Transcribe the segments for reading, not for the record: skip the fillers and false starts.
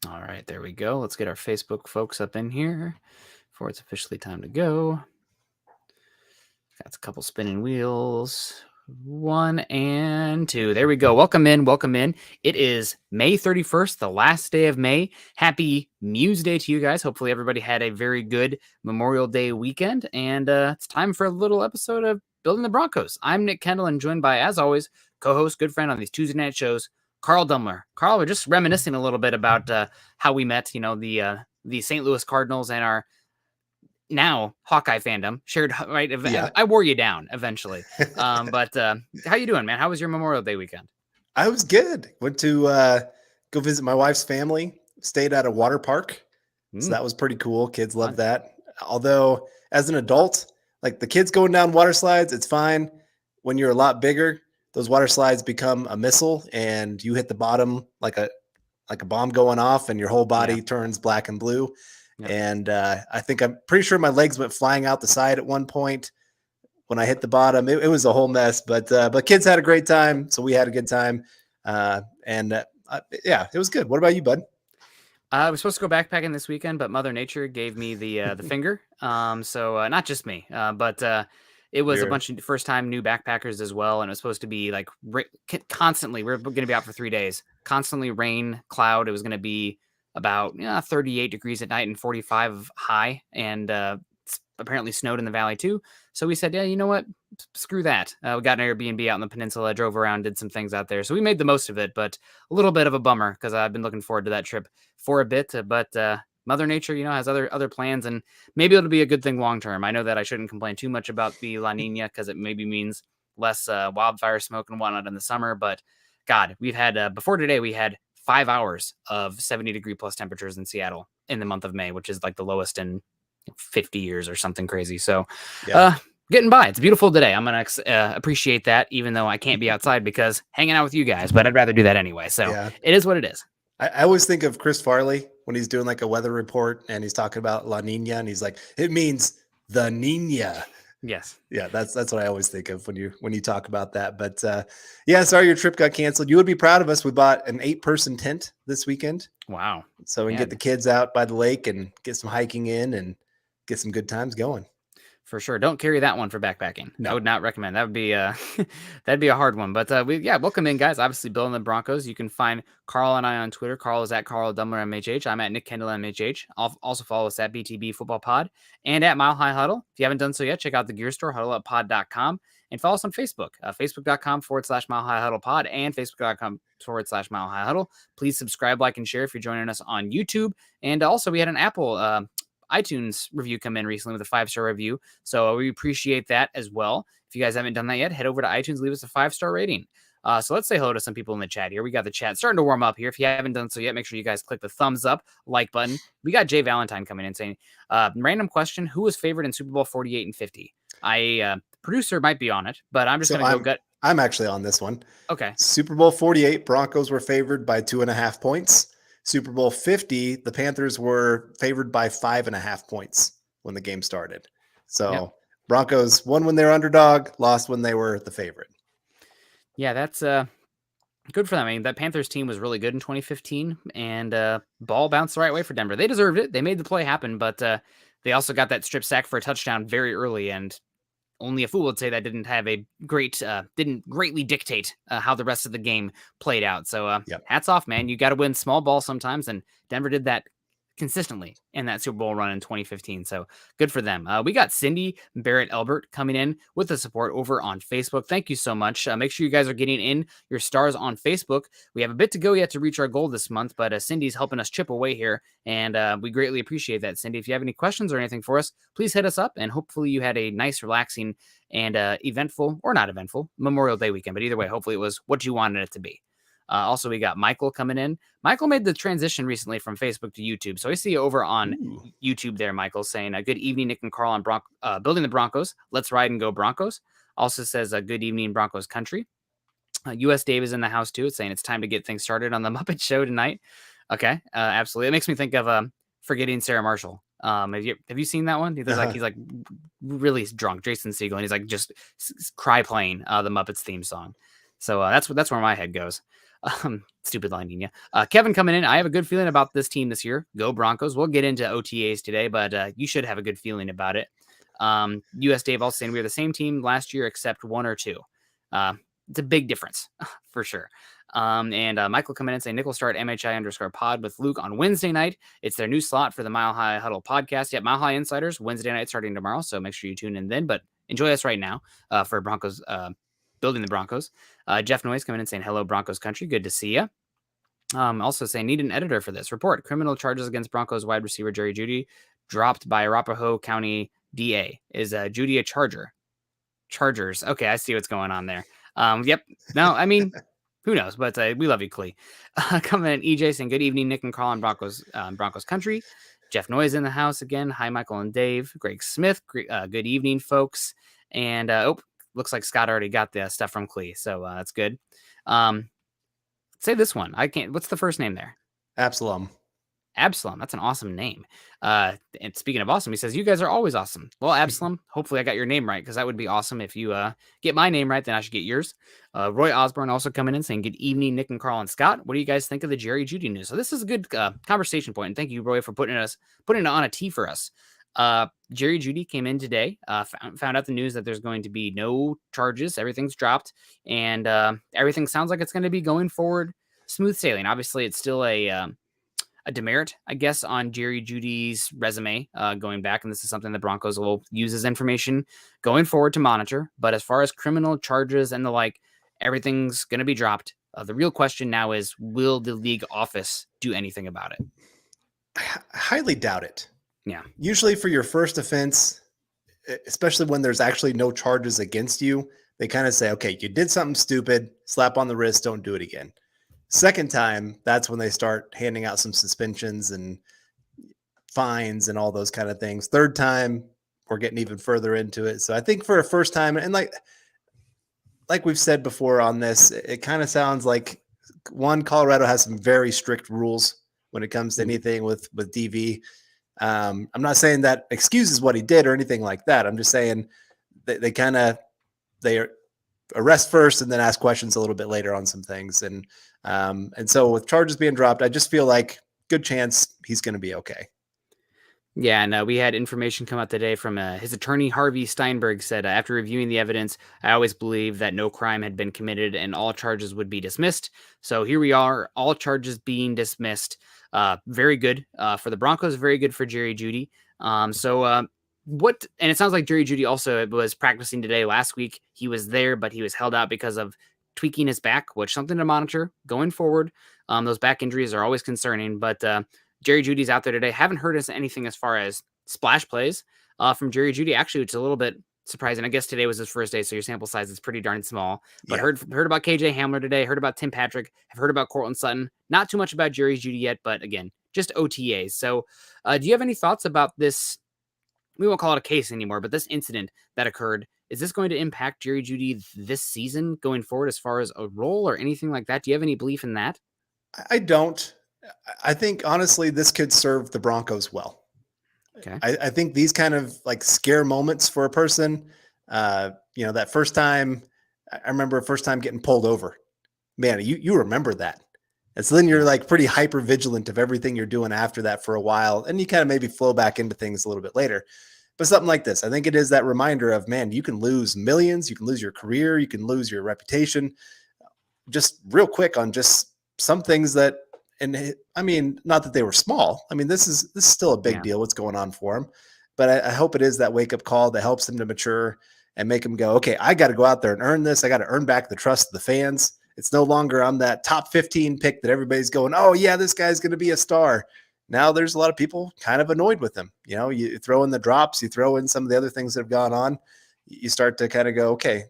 All right, there we go. Let's get our Facebook folks up in here before it's officially time to go. Got a couple spinning wheels. 1 and 2. There we go. Welcome in. Welcome in. It is May 31st, the last day of May. Happy Muse Day to you guys. Hopefully everybody had a very good Memorial Day weekend. And it's time for a little episode of Building the Broncos. I'm Nick Kendell and joined by, as always, co-host, good friend on these Tuesday night shows, Carl Dumler. Carl, we're just reminiscing a little bit about how we met, the St. Louis Cardinals and our now Hawkeye fandom shared, right? Yeah. I wore you down eventually. But how you doing, man? How was your Memorial Day weekend? I was good. Went to go visit my wife's family, stayed at a water park. So that was pretty cool. Kids love that. Although as an adult, like the kids going down water slides, it's fine. When you're a lot bigger, those water slides become a missile and you hit the bottom like a bomb going off and your whole body turns black and blue. Yep. And I'm pretty sure my legs went flying out the side at one point when I hit the bottom. It was a whole mess, but kids had a great time. So we had a good time. It was good. What about you, bud? I was supposed to go backpacking this weekend, but Mother Nature gave me the finger. So not just me, but it was a bunch of first-time new backpackers as well, and it was supposed to be like constantly. We're going to be out for 3 days. Constantly rain, cloud. It was going to be about 38 degrees at night and 45 high, and apparently snowed in the valley too. So we said, yeah, you know what? Screw that. We got an Airbnb out in the peninsula, drove around, did some things out there. So we made the most of it, but a little bit of a bummer because I've been looking forward to that trip for a bit. But Mother Nature, has other plans, and maybe it'll be a good thing long term. I know that I shouldn't complain too much about the La Nina because it maybe means less wildfire smoke and whatnot in the summer. But God, we've had before today, we had 5 hours of 70-degree plus temperatures in Seattle in the month of May, which is like the lowest in 50 years or something crazy. So getting by. It's a beautiful day. I'm going to appreciate that, even though I can't be outside because hanging out with you guys, but I'd rather do that anyway. So It is what it is. I always think of Chris Farley when he's doing like a weather report and he's talking about La Nina and he's like, it means the Nina. Yes. Yeah, that's what I always think of when you talk about that. But sorry your trip got canceled. You would be proud of us. We bought an 8-person tent this weekend. Wow. So we can get the kids out by the lake and get some hiking in and get some good times going. For sure. Don't carry that one for backpacking. No. I would not recommend. That would be that'd be a hard one. But welcome in, guys. Obviously, Building the Broncos. You can find Carl and I on Twitter. Carl is at Carl Dumler MHH. I'm at Nick Kendell MHH. Also follow us at BTB Football Pod and at Mile High Huddle. If you haven't done so yet, check out the gear store, huddleuppod.com, and follow us on Facebook, facebook.com/Mile High Huddle Pod and facebook.com/Mile High Huddle. Please subscribe, like, and share if you're joining us on YouTube. And also, we had an Apple iTunes review come in recently with a 5-star review. So we appreciate that as well. If you guys haven't done that yet, head over to iTunes, leave us a 5-star rating. So let's say hello to some people in the chat here. We got the chat starting to warm up here. If you haven't done so yet, make sure you guys click the thumbs up, like button. We got Jay Valentine coming in saying, random question, who was favored in Super Bowl 48 and 50? Producer might be on it, but I'm just going to go gut. I'm actually on this one. Okay. Super Bowl 48, Broncos were favored by 2.5 points. Super Bowl 50, the Panthers were favored by 5.5 points when the game started. So Broncos won when they were underdog, lost when they were the favorite. Yeah, that's good for them. I mean, that Panthers team was really good in 2015, and ball bounced the right way for Denver. They deserved it. They made the play happen, but they also got that strip sack for a touchdown very early, and only a fool would say that didn't greatly dictate how the rest of the game played out. So hats off, man. You got to win small ball sometimes, and Denver did that consistently in that Super Bowl run in 2015. So good for them. We got Cindy Barrett-Elbert coming in with the support over on Facebook. Thank you so much. Make sure you guys are getting in your stars on Facebook. We have a bit to go yet to reach our goal this month, but Cindy's helping us chip away here, and we greatly appreciate that, Cindy. If you have any questions or anything for us, please hit us up, and hopefully you had a nice, relaxing, and eventful, or not eventful, Memorial Day weekend. But either way, hopefully it was what you wanted it to be. Also, we got Michael coming in. Michael made the transition recently from Facebook to YouTube. So I see you over on YouTube there, Michael, saying, good evening, Nick and Carl on Building the Broncos. Let's ride and go Broncos. Also says, good evening, Broncos country. US Dave is in the house too. It's saying it's time to get things started on the Muppet Show tonight. Okay, absolutely. It makes me think of Forgetting Sarah Marshall. Have you seen that one? He's like really drunk, Jason Segel, and he's like just cry playing the Muppets theme song. So that's where my head goes. Stupid line, yeah. Kevin coming in. I have a good feeling about this team this year. Go Broncos. We'll get into OTAs today, but you should have a good feeling about it. US Dave also saying we were the same team last year except 1 or 2. It's a big difference for sure. And Michael coming in saying Nick will start MHI_pod with Luke on Wednesday night. It's their new slot for the Mile High Huddle podcast. Mile High Insiders Wednesday night starting tomorrow. So make sure you tune in then, but enjoy us right now for Broncos, building the Broncos. Jeff Noyes coming in saying hello Broncos country. Good to see you. Also saying need an editor for this report. Criminal charges against Broncos wide receiver Jerry Jeudy dropped by Arapahoe County DA. Is Jeudy a Charger? Chargers. Okay, I see what's going on there. Yep. No, I mean, who knows? But we love you, Clee. Coming in, EJ saying good evening, Nick and Carl on Broncos country. Jeff Noyes in the house again. Hi, Michael and Dave. Greg Smith. Good evening, folks. And looks like Scott already got the stuff from Clee, so that's good. Say this one. I can't. What's the first name there? Absalom. Absalom. That's an awesome name. And speaking of awesome, he says, you guys are always awesome. Well, Absalom, hopefully I got your name right because that would be awesome. If you get my name right, then I should get yours. Roy Osborne also coming in saying, good evening, Nick and Carl and Scott. What do you guys think of the Jerry Jeudy news? So this is a good conversation point. And thank you, Roy, for putting it on a tee for us. Jerry Jeudy came in today, found out the news that there's going to be no charges. Everything's dropped and everything sounds like it's going to be going forward smooth sailing. Obviously, it's still a demerit, I guess, on Jerry Jeudy's resume going back. And this is something the Broncos will use as information going forward to monitor. But as far as criminal charges and the like, everything's going to be dropped. The real question now is, will the league office do anything about it? I highly doubt it. Yeah. Usually for your first offense, especially when there's actually no charges against you, they kind of say, okay, you did something stupid, slap on the wrist, don't do it again. Second time, that's when they start handing out some suspensions and fines and all those kind of things. Third time, we're getting even further into it. So I think for a first time, and like we've said before on this, it kind of sounds like Colorado has some very strict rules when it comes to anything with DV. I'm not saying that excuses what he did or anything like that. I'm just saying they arrest first and then ask questions a little bit later on some things. And so with charges being dropped, I just feel like good chance he's going to be okay. Yeah, and we had information come out today from his attorney, Harvey Steinberg, said, after reviewing the evidence, I always believed that no crime had been committed and all charges would be dismissed. So here we are, all charges being dismissed. Very good for the Broncos, very good for Jerry Jeudy. And it sounds like Jerry Jeudy also was practicing today. Last week, he was there, but he was held out because of tweaking his back, which something to monitor going forward. Those back injuries are always concerning, but Jerry Jeudy's out there today. Haven't heard anything as far as splash plays from Jerry Jeudy. Actually, it's a little bit surprising. I guess today was his first day, so your sample size is pretty darn small. But Yeah. heard about KJ Hamler today. Heard about Tim Patrick. Have heard about Cortland Sutton. Not too much about Jerry Jeudy yet, but again, just OTAs. So, do you have any thoughts about this? We won't call it a case anymore, but this incident that occurred, is this going to impact Jerry Jeudy this season going forward as far as a role or anything like that? Do you have any belief in that? I don't. I think honestly, this could serve the Broncos well. Okay. I think these kind of like scare moments for a person, that first time, I remember first time getting pulled over, man, you remember that. And so then you're like pretty hyper vigilant of everything you're doing after that for a while. And you kind of maybe flow back into things a little bit later. But something like this, I think it is that reminder of, man, you can lose millions, you can lose your career, you can lose your reputation just real quick on just some things that, and I mean, not that they were small. I mean, this is still a big deal, what's going on for him. But I hope it is that wake-up call that helps him to mature and make him go, okay, I got to go out there and earn this. I got to earn back the trust of the fans. It's no longer I'm that top 15 pick that everybody's going, oh, yeah, this guy's going to be a star. Now there's a lot of people kind of annoyed with him. You throw in the drops, you throw in some of the other things that have gone on. You start to kind of go, okay,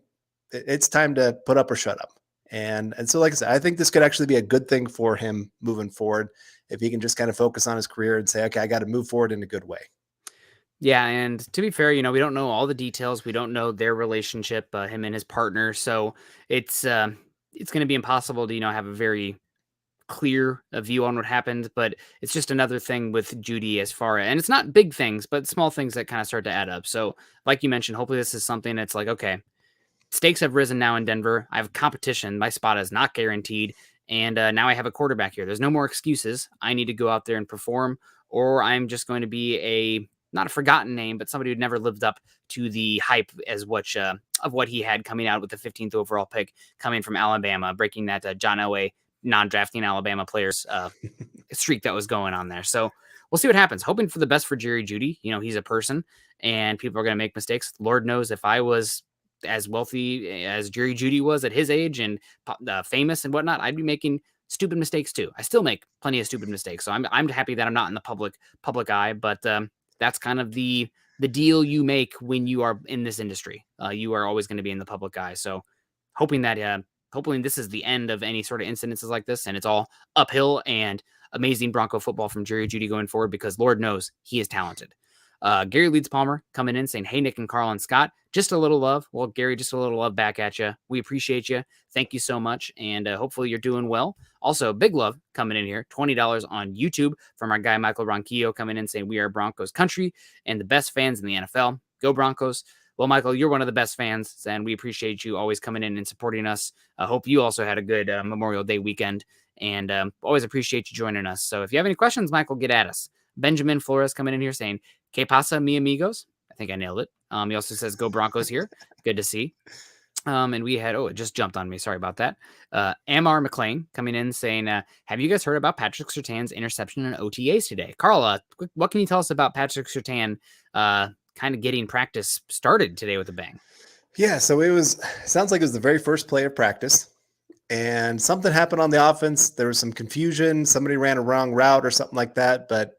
it's time to put up or shut up. And so, like I said, I think this could actually be a good thing for him moving forward if he can just kind of focus on his career and say, okay, I got to move forward in a good way. Yeah, and to be fair, we don't know all the details. We don't know their relationship, him and his partner. So it's going to be impossible to have a very clear view on what happened. But it's just another thing with Jeudy and it's not big things, but small things that kind of start to add up. So, like you mentioned, hopefully this is something that's like, okay, stakes have risen now in Denver. I have competition. My spot is not guaranteed. And now I have a quarterback here. There's no more excuses. I need to go out there and perform, or I'm just going to be not a forgotten name, but somebody who never lived up to the hype as much of what he had coming out with the 15th overall pick, coming from Alabama, breaking that John Elway non-drafting Alabama players streak that was going on there. So we'll see what happens. Hoping for the best for Jerry Jeudy. He's a person, and people are going to make mistakes. Lord knows if I was as wealthy as Jerry Jeudy was at his age and famous and whatnot, I'd be making stupid mistakes too. I still make plenty of stupid mistakes. So I'm happy that I'm not in the public eye, but that's kind of the deal you make when you are in this industry. You are always going to be in the public eye. So hoping this is the end of any sort of incidences like this, and it's all uphill and amazing Bronco football from Jerry Jeudy going forward, because Lord knows he is talented. Gary Leeds Palmer coming in saying, hey, Nick and Carl and Scott, just a little love. Well, Gary, just a little love back at you. We appreciate you. Thank you so much. And hopefully you're doing well. Also, big love coming in here. $20 on YouTube from our guy, Michael Ronquillo, coming in saying we are Broncos country and the best fans in the NFL. Go Broncos. Well, Michael, you're one of the best fans, and we appreciate you always coming in and supporting us. I hope you also had a good Memorial Day weekend, and always appreciate you joining us. So if you have any questions, Michael, get at us. Benjamin Flores coming in here saying, Que pasa, mi amigos? I think I nailed it. He also says, go Broncos here. Good to see. And we had, it just jumped on me. Sorry about that. Amar McLean coming in saying, have you guys heard about Patrick Surtain's interception in OTAs today? Carl, what can you tell us about Patrick Surtain kind of getting practice started today with a bang? Yeah, so sounds like it was the very first play of practice, and something happened on the offense. There was some confusion. Somebody ran a wrong route or something like that, but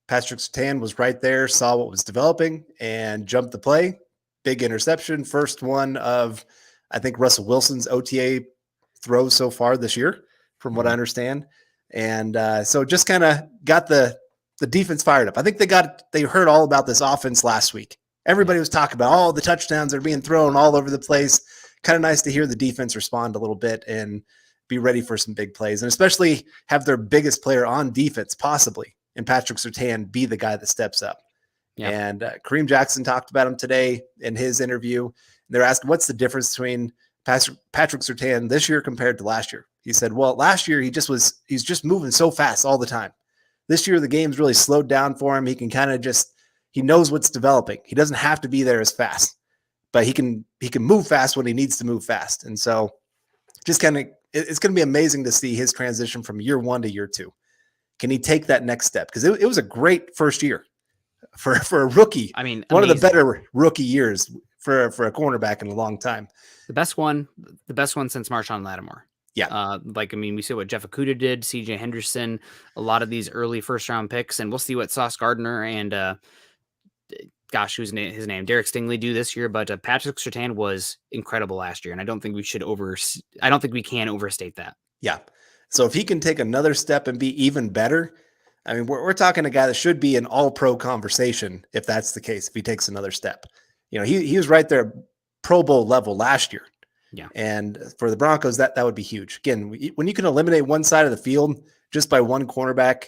Patrick Surtain was right there, saw what was developing, and jumped the play. Big interception, first one of, I think, Russell Wilson's OTA throws so far this year, from what I understand. And so just kind of got the defense fired up. I think they heard all about this offense last week. Everybody was talking about all the touchdowns that are being thrown all over the place. Kind of nice to hear the defense respond a little bit and be ready for some big plays, and especially have their biggest player on defense possibly in Patrick Surtain be the guy that steps up. Yeah. And Kareem Jackson talked about him today in his interview. They're asking, what's the difference between Patrick Surtain this year compared to last year? He said, well, last year he's just moving so fast all the time. This year, the game's really slowed down for him. He can kind of he knows what's developing. He doesn't have to be there as fast, but he can move fast when he needs to move fast. And so just kind of, it's going to be amazing to see his transition from year one to year two. Can he take that next step? Because it was a great first year for a rookie. I mean, one of the better rookie years for a cornerback in a long time. The best one since Marshawn Lattimore. Yeah. We see what Jeff Okudah did, CJ Henderson, a lot of these early first round picks, and we'll see what Sauce Gardner and who's his name? Derek Stingley do this year. But Patrick Surtain was incredible last year, and I don't think we can overstate that. Yeah. So if he can take another step and be even better, I mean, we're talking a guy that should be an all-pro conversation if that's the case, if he takes another step. He was right there, Pro Bowl level last year. Yeah. And for the Broncos, that would be huge. Again, when you can eliminate one side of the field just by one cornerback,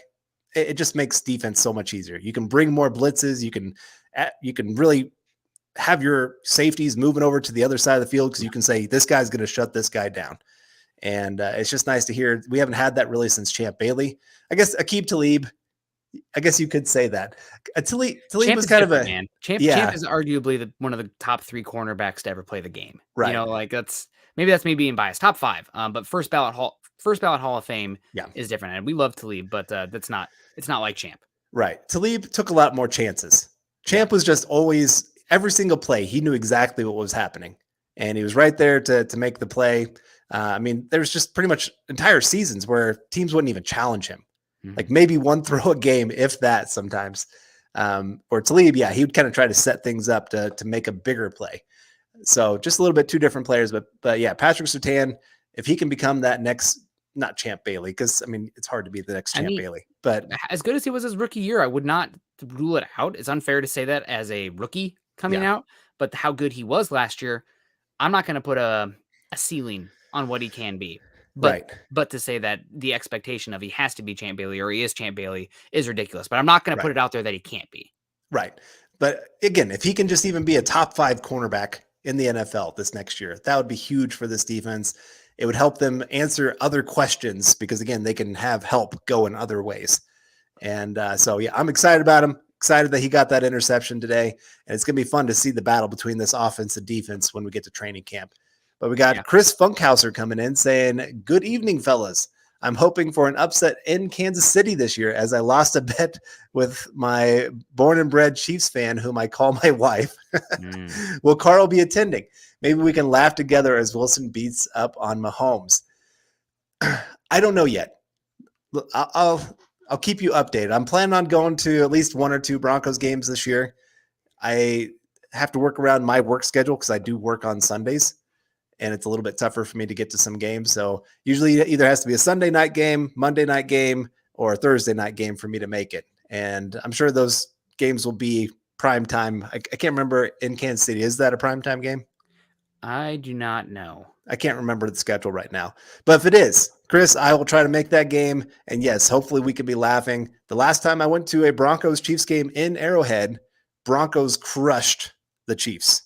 it just makes defense so much easier. You can bring more blitzes. You can really have your safeties moving over to the other side of the field because you can say, this guy's going to shut this guy down. And it's just nice to hear. We haven't had that really since Champ Bailey. I guess Aqib Talib, I guess you could say that. Talib was kind of a man. Champ is arguably one of the top three cornerbacks to ever play the game. Right. That's me being biased. Top five. But first ballot Hall of Fame is different. And we love Talib, but it's not like Champ. Right. Talib took a lot more chances. Champ was just always, every single play, he knew exactly what was happening. And he was right there to make the play. There's just pretty much entire seasons where teams wouldn't even challenge him. Mm-hmm. Like maybe one throw a game, if that sometimes. Or Talib, he would kind of try to set things up to make a bigger play. So just a little bit two different players. But yeah, Patrick Surtain, if he can become that next, not Champ Bailey, because it's hard to be the next Champ Bailey. But as good as he was his rookie year, I would not rule it out. It's unfair to say that as a rookie coming out, but how good he was last year, I'm not going to put a ceiling on what he can be. But to say that the expectation of he has to be Champ Bailey or he is Champ Bailey is ridiculous. But I'm not going to put it out there that he can't be. Right. But again, if he can just even be a top 5 cornerback in the NFL this next year, that would be huge for this defense. it would help them answer other questions because, again, they can have help go in other ways. And so, yeah, I'm excited about him. Excited that he got that interception today. And it's going to be fun to see the battle between this offense and defense when we get to training camp. But we got Chris Funkhauser coming in saying, good evening, fellas. I'm hoping for an upset in Kansas City this year as I lost a bet with my born and bred Chiefs fan, whom I call my wife. Will Carl be attending? Maybe we can laugh together as Wilson beats up on Mahomes. I don't know yet. I'll keep you updated. I'm planning on going to at least 1 or 2 Broncos games this year. I have to work around my work schedule because I do work on Sundays, and it's a little bit tougher for me to get to some games. So usually it either has to be a Sunday night game, Monday night game, or a Thursday night game for me to make it. And I'm sure those games will be prime time. I can't remember in Kansas City. Is that a prime time game? I do not know. I can't remember the schedule right now. But if it is, Chris, I will try to make that game. And yes, hopefully we can be laughing. The last time I went to a Broncos-Chiefs game in Arrowhead, Broncos crushed the Chiefs.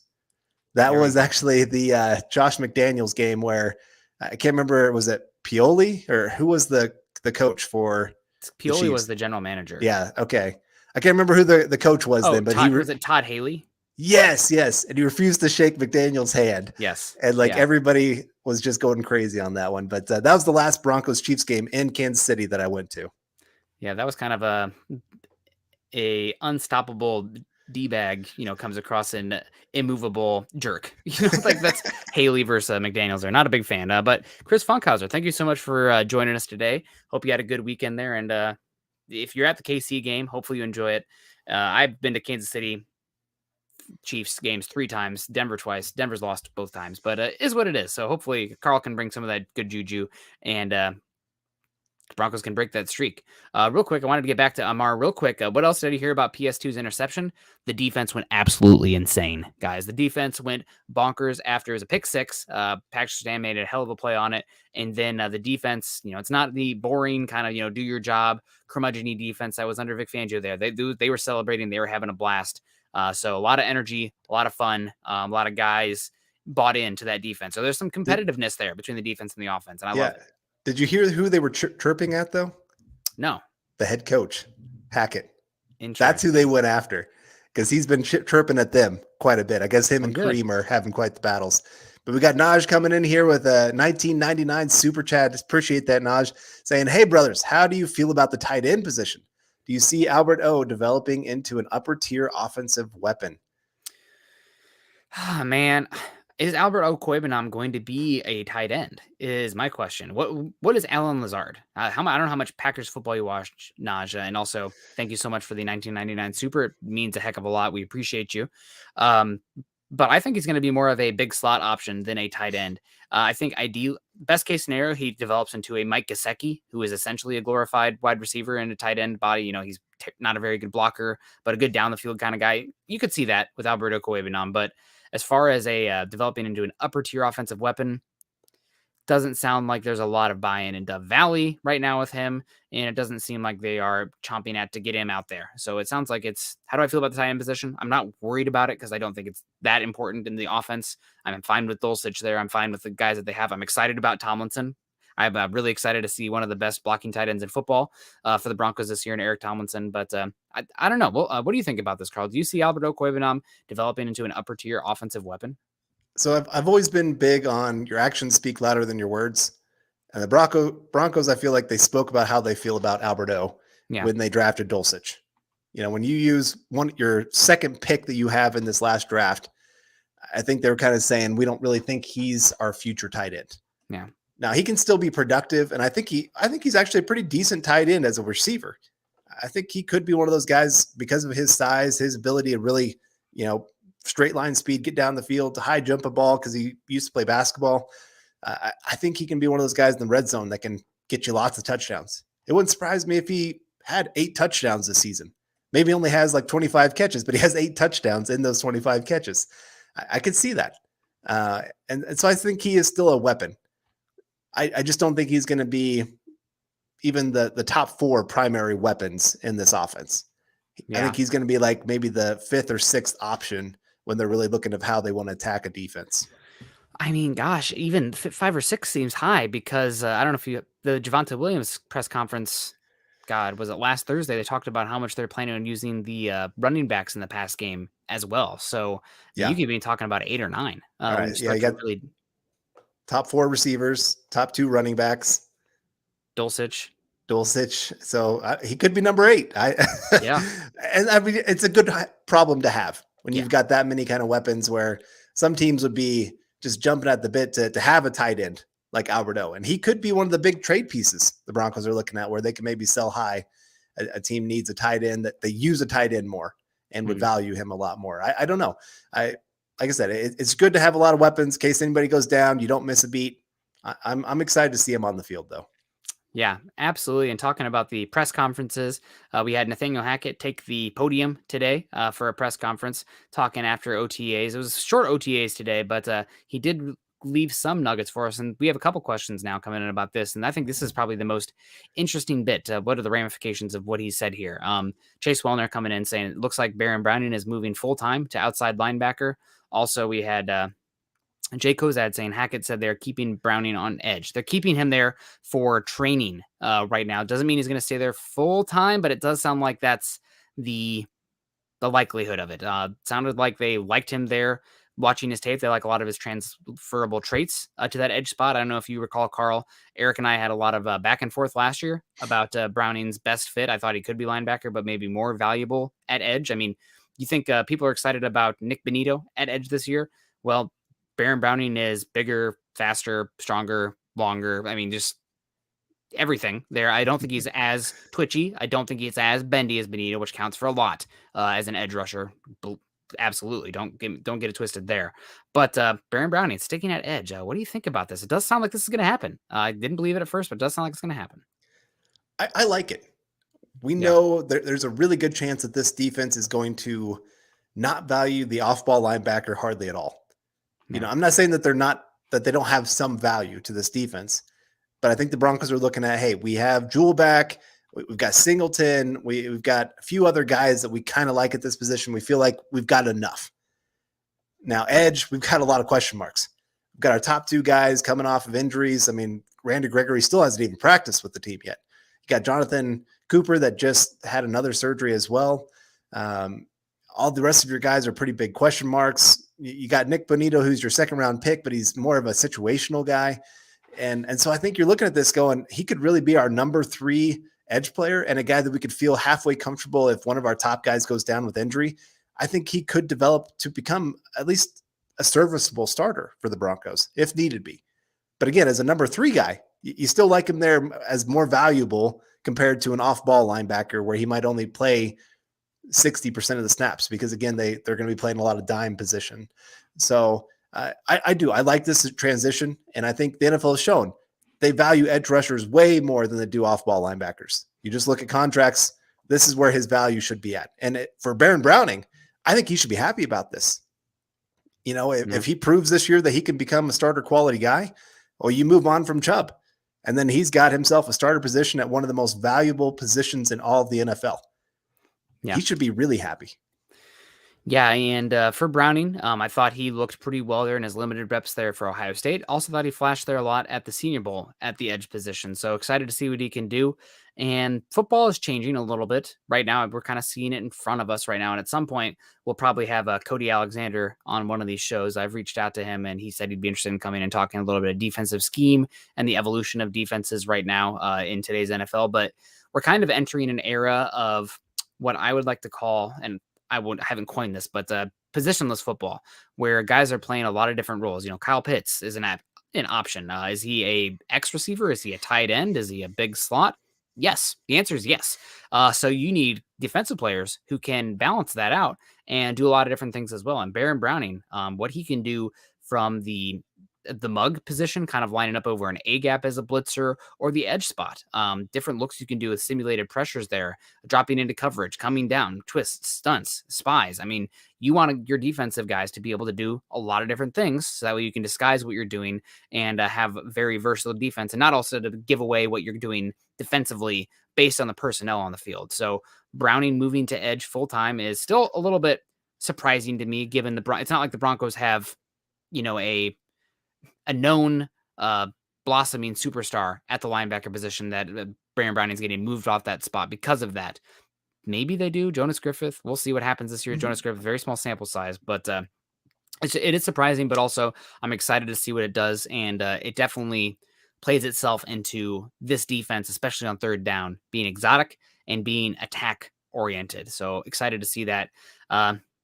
That was actually the Josh McDaniels game where I can't remember, was it Pioli or who was the coach for Pioli was the general manager. Yeah, okay. I can't remember who the coach was then, but was it Todd Haley? Yes. And he refused to shake McDaniel's hand. Yes. And everybody was just going crazy on that one. But that was the last Broncos-Chiefs game in Kansas City that I went to. Yeah, that was kind of a unstoppable D-bag, comes across an immovable jerk. That's Haley versus McDaniels. They're not a big fan. But Chris Funkhauser, thank you so much for joining us today. Hope you had a good weekend there. And if you're at the KC game, hopefully you enjoy it. I've been to Kansas City Chiefs games 3 times, Denver twice. Denver's lost both times, but is what it is. So hopefully Carl can bring some of that good juju, and Broncos can break that streak. Real quick, I wanted to get back to Amar real quick. What else did you hear about PS2's interception? The defense went absolutely insane, guys. The defense went bonkers after it was a pick 6. Patrick Surtain made a hell of a play on it. And then the defense, it's not the boring kind of, do your job, curmudgeon-y defense that was under Vic Fangio there. They were celebrating. They were having a blast. So a lot of energy, a lot of fun, a lot of guys bought into that defense. So there's some competitiveness there between the defense and the offense, and I love it. Did you hear who they were chirping at, though? No. The head coach, Hackett. That's who they went after because he's been chirping at them quite a bit. I guess him and Kareem are having quite the battles. But we got Naj coming in here with a 1999 super chat. Appreciate that, Naj, saying, hey, brothers, how do you feel about the tight end position? Do you see Albert O developing into an upper tier offensive weapon? Man, is Albert Okwuegbunam going to be a tight end? Is my question. What is Alan Lazard? I don't know how much Packers football you watched, Naja, and also thank you so much for the 1999 super. It means a heck of a lot. We appreciate you. But I think he's going to be more of a big slot option than a tight end. I think best case scenario, he develops into a Mike Gesicki, who is essentially a glorified wide receiver and a tight end body. He's not a very good blocker, but a good down the field kind of guy. You could see that with Albert Okwuegbunam. But as far as a developing into an upper tier offensive weapon, doesn't sound like there's a lot of buy-in in Dove Valley right now with him, and it doesn't seem like they are chomping at to get him out there. So it sounds like how do I feel about the tight end position? I'm not worried about it because I don't think it's that important in the offense. I'm fine with Dulcich there. I'm fine with the guys that they have. I'm excited about Tomlinson. I'm really excited to see one of the best blocking tight ends in football for the Broncos this year in Eric Tomlinson. But I don't know. Well, what do you think about this, Carl? Do you see Albert Okwuegbunam developing into an upper tier offensive weapon? So I've always been big on your actions speak louder than your words. And the Broncos, I feel like they spoke about how they feel about Alberto when they drafted Dulcich. When you use your second pick that you have in this last draft, I think they were kind of saying, we don't really think he's our future tight end. Yeah. Now he can still be productive. And I think he's actually a pretty decent tight end as a receiver. I think he could be one of those guys because of his size, his ability to really, straight line speed, get down the field, to high jump a ball because he used to play basketball. I think he can be one of those guys in the red zone that can get you lots of touchdowns. It wouldn't surprise me if he had 8 touchdowns this season. Maybe he only has like 25 catches, but he has 8 touchdowns in those 25 catches. I could see that. And so I think he is still a weapon. I just don't think he's going to be even the top 4 primary weapons in this offense. Yeah. I think he's going to be like maybe the 5th or 6th option when they're really looking at how they want to attack a defense. I mean, gosh, even 5 or 6 seems high because I don't know if the Javonte Williams press conference, God, was it last Thursday? They talked about how much they're planning on using the running backs in the pass game as well. So, I mean, you Yeah. could be talking about 8 or 9 All when you right. Yeah. You start to got really top 4 receivers, top 2 running backs, Dulcich. Dulcich. So he could be number 8. Yeah. And I mean, it's a good problem to have when Yeah. you've got that many kind of weapons where some teams would be just jumping at the bit to have a tight end like Alberto. And he could be one of the big trade pieces the Broncos are looking at where they can maybe sell high. A team needs a tight end that they use a tight end more and would value him a lot more. I don't know. Like I said, it's good to have a lot of weapons in case anybody goes down. You don't miss a beat. I'm excited to see him on the field, though. Yeah, absolutely. And talking about the press conferences, we had Nathaniel Hackett take the podium today for a press conference, talking after OTAs. It was short OTAs today, but he did leave some nuggets for us. And we have a couple questions now coming in about this. And I think this is probably the most interesting bit. What are the ramifications of what he said here? Chase Wellner coming in saying it looks like Baron Browning is moving full time to outside linebacker. Also, we had Jay Kozad saying Hackett said they're keeping Browning on edge. They're keeping him there for training right now. Doesn't mean he's going to stay there full time, but it does sound like that's the likelihood of it. Sounded like they liked him there. Watching his tape, they like a lot of his transferable traits to that edge spot. I don't know if you recall, Carl. Eric and I had a lot of back and forth last year about Browning's best fit. I thought he could be linebacker, but maybe more valuable at edge. I mean, you think people are excited about Nick Benito at edge this year? Well, Baron Browning is bigger, faster, stronger, longer. I mean, just everything there. I don't think he's as twitchy. I don't think he's as bendy as Benito, which counts for a lot as an edge rusher. Absolutely, don't get it twisted there. But Baron Browning sticking at edge. What do you think about this? It does sound like this is going to happen. I didn't believe it at first, but it does sound like it's going to happen. I like it. We Yeah. know there's a really good chance that this defense is going to not value the off-ball linebacker hardly at all. You know, I'm not saying that they don't have some value to this defense, but I think the Broncos are looking at, hey, we have Jewel back. We've got Singleton. We've got a few other guys that we kind of like at this position. We feel like we've got enough. Now, edge, we've got a lot of question marks. We've got our top 2 guys coming off of injuries. I mean, Randy Gregory still hasn't even practiced with the team yet. You got Jonathan Cooper that just had another surgery as well. All the rest of your guys are pretty big question marks. You got Nick Bonito, who's your second round pick, but he's more of a situational guy. And so I think you're looking at this going, he could really be our number 3 edge player and a guy that we could feel halfway comfortable if one of our top guys goes down with injury. I think he could develop to become at least a serviceable starter for the Broncos if needed be. But again, as a number 3 guy, you still like him there as more valuable compared to an off-ball linebacker where he might only play 60% of the snaps because, again, they're going to be playing a lot of dime position. So I like this transition, and I think the NFL has shown they value edge rushers way more than they do off-ball linebackers. You just look at contracts. This is where his value should be at. And for Baron Browning, I think he should be happy about this. You know, if he proves this year that he can become a starter quality guy, well, you move on from Chubb. And then he's got himself a starter position at one of the most valuable positions in all of the NFL. Yeah. He should be really happy. Yeah, and for Browning, I thought he looked pretty well there in his limited reps there for Ohio State. Also thought he flashed there a lot at the Senior Bowl at the edge position. So excited to see what he can do. And football is changing a little bit right now. We're kind of seeing it in front of us right now. And at some point, we'll probably have Cody Alexander on one of these shows. I've reached out to him, and he said he'd be interested in coming and talking a little bit of defensive scheme and the evolution of defenses right now in today's NFL. But we're kind of entering an era of what I would like to call, and I haven't coined this, but positionless football, where guys are playing a lot of different roles. You know, Kyle Pitts is an option. Is he a X receiver? Is he a tight end? Is he a big slot? Yes. The answer is yes. So you need defensive players who can balance that out and do a lot of different things as well. And Baron Browning, what he can do from the mug position, kind of lining up over an A gap as a blitzer or the edge spot. Different looks you can do with simulated pressures there, dropping into coverage, coming down, twists, stunts, spies. I mean, you want your defensive guys to be able to do a lot of different things so that way you can disguise what you're doing and have very versatile defense, and not also to give away what you're doing defensively based on the personnel on the field. So Browning moving to edge full time is still a little bit surprising to me, given it's not like the Broncos have, you know, a a known blossoming superstar at the linebacker position that Baron Browning's getting moved off that spot because of that. Maybe they do. Jonas Griffith. We'll see what happens this year. Jonas Griffith, very small sample size, but it is surprising, but also I'm excited to see what it does. And it definitely plays itself into this defense, especially on third down, being exotic and being attack oriented. So excited to see that.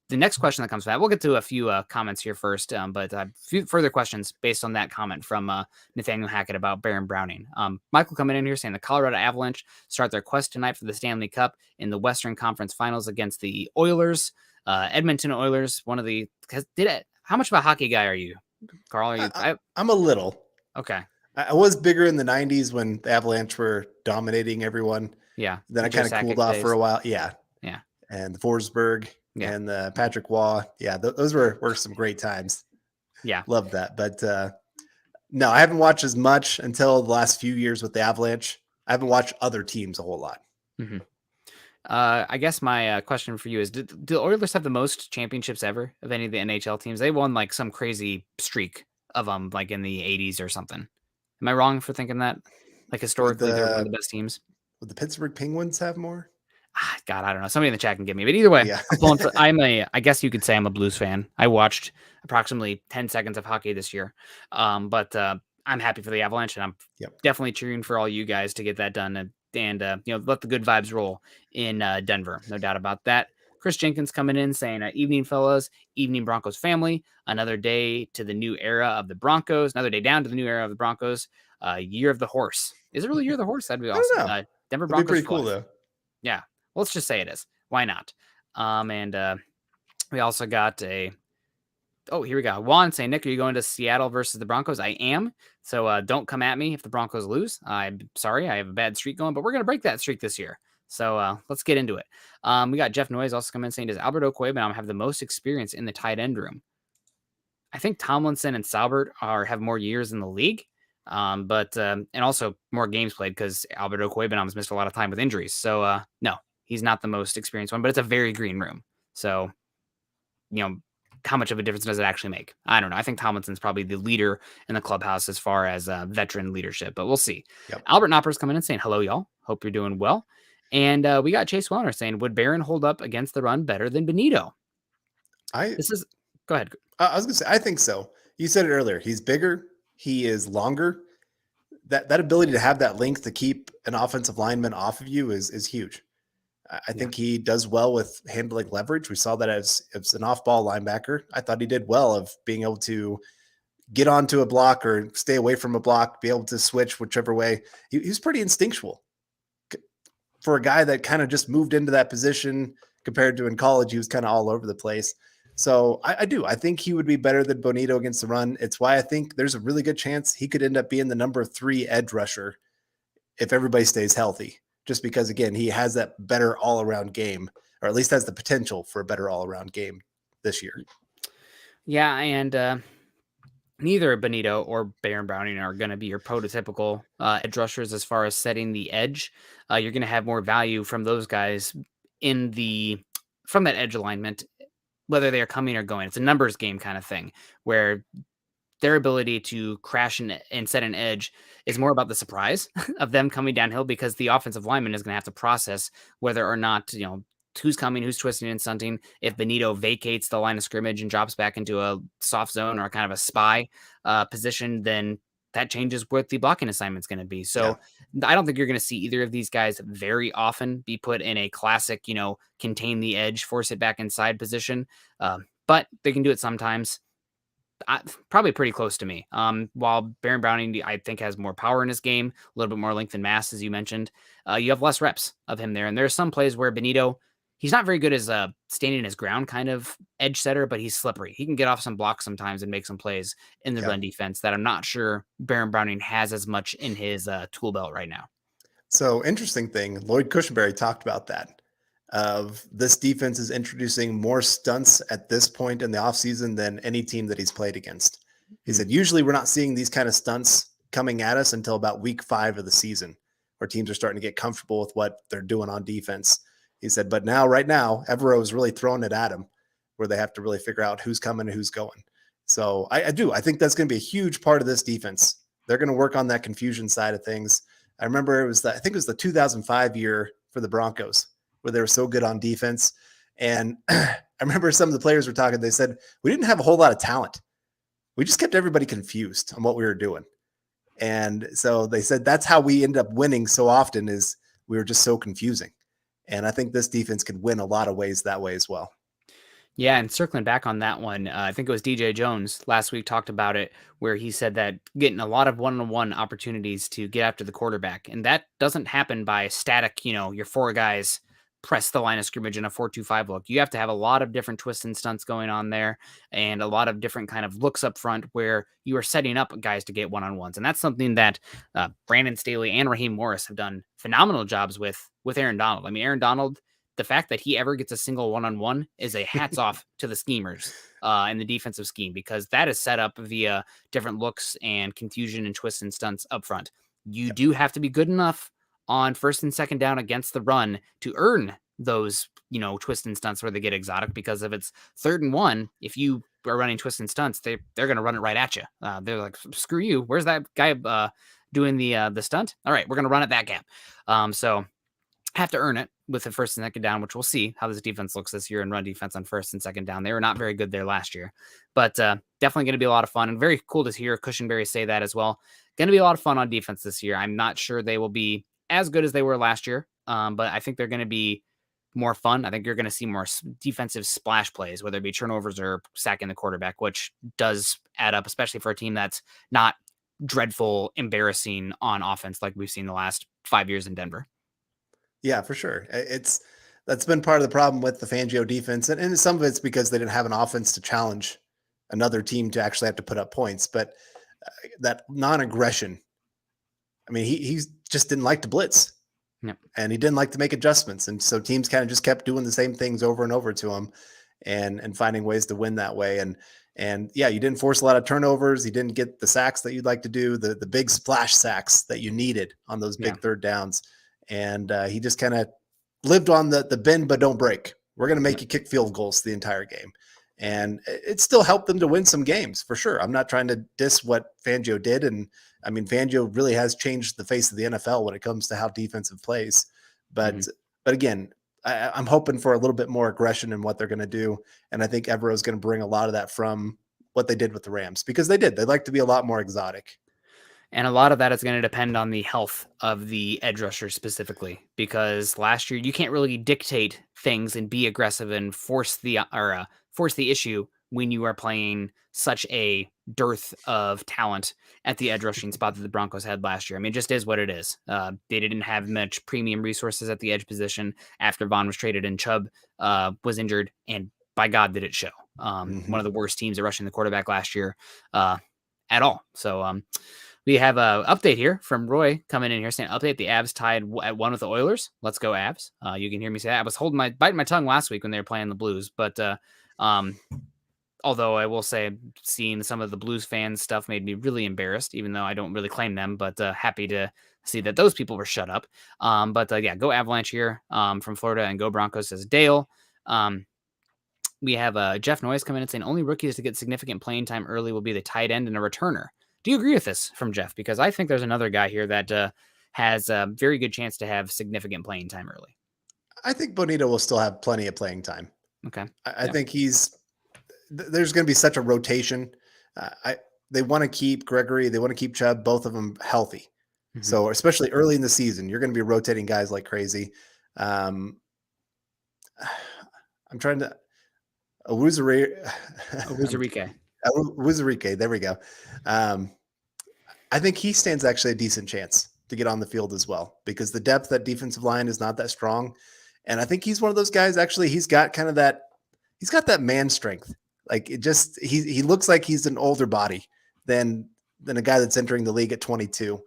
The next question that comes back, we'll get to a few comments here first, but a few further questions based on that comment from Nathaniel Hackett about Baron Browning. Michael coming in here saying the Colorado Avalanche start their quest tonight for the Stanley Cup in the Western Conference Finals against the Oilers. Edmonton Oilers, how much of a hockey guy are you, Carl? Are you? I'm a little. Okay. I was bigger in the 90s when the Avalanche were dominating everyone. Yeah. Then I kind of cooled off for a while. Yeah. Yeah. And the Forsberg and the Patrick Waugh. Yeah. Those were some great times. Yeah. Loved that. But no, I haven't watched as much until the last few years with the Avalanche. I haven't watched other teams a whole lot. Mm-hmm. I guess my question for you is, do the Oilers have the most championships ever of any of the NHL teams? They won like some crazy streak of them, like in the 80s or something. Am I wrong for thinking that? Like historically, they're one of the best teams. Would the Pittsburgh Penguins have more? God, I don't know. Somebody in the chat can give me. But either way, I guess you could say I'm a Blues fan. I watched approximately 10 seconds of hockey this year. But I'm happy for the Avalanche, and I'm definitely cheering for all you guys to get that done and let the good vibes roll in Denver. No doubt about that. Chris Jenkins coming in saying, evening, fellas, evening, Broncos family. Another day to the new era of the Broncos. Another day down to the new era of the Broncos. Year of the horse. Is it really year of the horse? That'd be awesome. Denver Broncos. That'd be pretty cool, though. Yeah. Well, let's just say it is. Why not? And we also got here we go. Juan saying, Nick, are you going to Seattle versus the Broncos? I am. So don't come at me if the Broncos lose. I'm sorry. I have a bad streak going, but we're going to break that streak this year. So let's get into it. We got Jeff Noyes also coming in saying, does Albert Okwuegbunam have the most experience in the tight end room? I think Tomlinson and Salbert have more years in the league, but and also more games played because Albert Okwuegbunam has missed a lot of time with injuries. So no, he's not the most experienced one, but it's a very green room. So, how much of a difference does it actually make? I don't know. I think Tomlinson's probably the leader in the clubhouse as far as veteran leadership, but we'll see. Yep. Albert Knopper's coming in saying, hello, y'all. Hope you're doing well. And we got Chase Wellner saying, would Barron hold up against the run better than Benito? Go ahead. I was going to say, I think so. You said it earlier. He's bigger. He is longer. That ability to have that length to keep an offensive lineman off of you is huge. I think he does well with handling leverage. We saw that as an off-ball linebacker. I thought he did well of being able to get onto a block or stay away from a block, be able to switch whichever way. He was pretty instinctual for a guy that kind of just moved into that position compared to in college. He was kind of all over the place. So I do. I think he would be better than Bonito against the run. It's why I think there's a really good chance he could end up being the number 3 edge rusher if everybody stays healthy. Just because, again, he has that better all-around game, or at least has the potential for a better all-around game this year. Yeah, and neither Benito or Baron Browning are going to be your prototypical edge rushers as far as setting the edge. You're going to have more value from those guys from that edge alignment, whether they are coming or going. It's a numbers game kind of thing where their ability to crash and set an edge is more about the surprise of them coming downhill, because the offensive lineman is going to have to process whether or not, who's coming, who's twisting and stunting. If Benito vacates the line of scrimmage and drops back into a soft zone or kind of a spy position, then that changes what the blocking assignment is going to be. So I don't think you're going to see either of these guys very often be put in a classic, contain the edge, force it back inside position. But they can do it sometimes. Probably pretty close to me. While Baron Browning, I think, has more power in his game, a little bit more length and mass, as you mentioned. You have less reps of him there. And there are some plays where Benito, he's not very good as a standing his ground kind of edge setter, but he's slippery. He can get off some blocks sometimes and make some plays in the run defense that I'm not sure Baron Browning has as much in his tool belt right now. So interesting thing, Lloyd Cushenberry talked about that. Of this defense is introducing more stunts at this point in the offseason than any team that he's played against. He said, usually we're not seeing these kind of stunts coming at us until about week 5 of the season, where teams are starting to get comfortable with what they're doing on defense. He said, but right now, Evero is really throwing it at him, where they have to really figure out who's coming and who's going. So I do. I think that's going to be a huge part of this defense. They're going to work on that confusion side of things. I remember I think it was the 2005 year for the Broncos where they were so good on defense. And I remember some of the players were talking. They said, we didn't have a whole lot of talent. We just kept everybody confused on what we were doing. And so they said that's how we end up winning so often is we were just so confusing. And I think this defense could win a lot of ways that way as well. Yeah, and circling back on that one, I think it was DJ Jones last week talked about it, where he said that getting a lot of one-on-one opportunities to get after the quarterback, and that doesn't happen by static, your four guys press the line of scrimmage in a 4-2-5 look. You have to have a lot of different twists and stunts going on there, and a lot of different kind of looks up front where you are setting up guys to get one-on-ones, and that's something that Brandon Staley and Raheem Morris have done phenomenal jobs with Aaron Donald. I mean, Aaron Donald, the fact that he ever gets a single one-on-one is a hats off to the schemers in the defensive scheme, because that is set up via different looks and confusion and twists and stunts up front. You do have to be good enough on first and second down against the run to earn those, twists and stunts where they get exotic, because if it's 3rd and 1, if you are running twists and stunts, they're going to run it right at you. They're like, screw you. Where's that guy doing the stunt? All right, we're going to run at that gap. So have to earn it with the first and second down, which we'll see how this defense looks this year in run defense on first and second down. They were not very good there last year, but definitely going to be a lot of fun, and very cool to hear Cushenberry say that as well. Going to be a lot of fun on defense this year. I'm not sure they will be as good as they were last year, but I think they're going to be more fun. I think you're going to see more defensive splash plays, whether it be turnovers or sacking the quarterback, which does add up, especially for a team that's not dreadful, embarrassing on offense like we've seen the last 5 years in Denver. Yeah, for sure. That's been part of the problem with the Fangio defense. And some of it's because they didn't have an offense to challenge another team to actually have to put up points. But that non-aggression, I mean, he just didn't like to blitz. Yep. And he didn't like to make adjustments. And so teams kind of just kept doing the same things over and over to him and finding ways to win that way. And yeah, you didn't force a lot of turnovers. You didn't get the sacks that you'd like to do, the big splash sacks that you needed on those big third downs. And he just kind of lived on the bend but don't break. We're going to make you kick field goals the entire game. And it still helped them to win some games, for sure. I'm not trying to diss what Fangio did. And I mean, Fangio really has changed the face of the NFL when it comes to how defensive plays. But again, I'm hoping for a little bit more aggression in what they're going to do. And I think Evero's going to bring a lot of that from what they did with the Rams, because they like to be a lot more exotic. And a lot of that is going to depend on the health of the edge rusher specifically, because last year you can't really dictate things and be aggressive and force the issue when you are playing such a dearth of talent at the edge rushing spot that the Broncos had last year. I mean, it just is what it is. They didn't have much premium resources at the edge position after Vaughn was traded and Chubb was injured, and by God did it show. One of the worst teams at rushing the quarterback last year at all. So we have an update here from Roy coming in here saying, update, the Avs tied at 1 with the Oilers. Let's go Avs. You can hear me say that. I was biting my tongue last week when they were playing the Blues, but although I will say seeing some of the Blues fans stuff made me really embarrassed, even though I don't really claim them, but happy to see that those people were shut up. Yeah, go Avalanche here from Florida, and go Broncos, says Dale. We have Jeff Noyes coming in saying only rookies to get significant playing time early will be the tight end and a returner. Do you agree with this from Jeff? Because I think there's another guy here that has a very good chance to have significant playing time early. I think Bonito will still have plenty of playing time. Okay. I think there's going to be such a rotation. They want to keep Gregory. They want to keep Chubb, both of them healthy. So especially early in the season, you're going to be rotating guys like crazy. I'm trying to Wuzarike. There we go. I think he stands actually a decent chance to get on the field as well, because the depth that defensive line is not that strong. And I think he's one of those guys, actually, he's got that man strength. Like he looks like he's an older body than a guy that's entering the league at 22.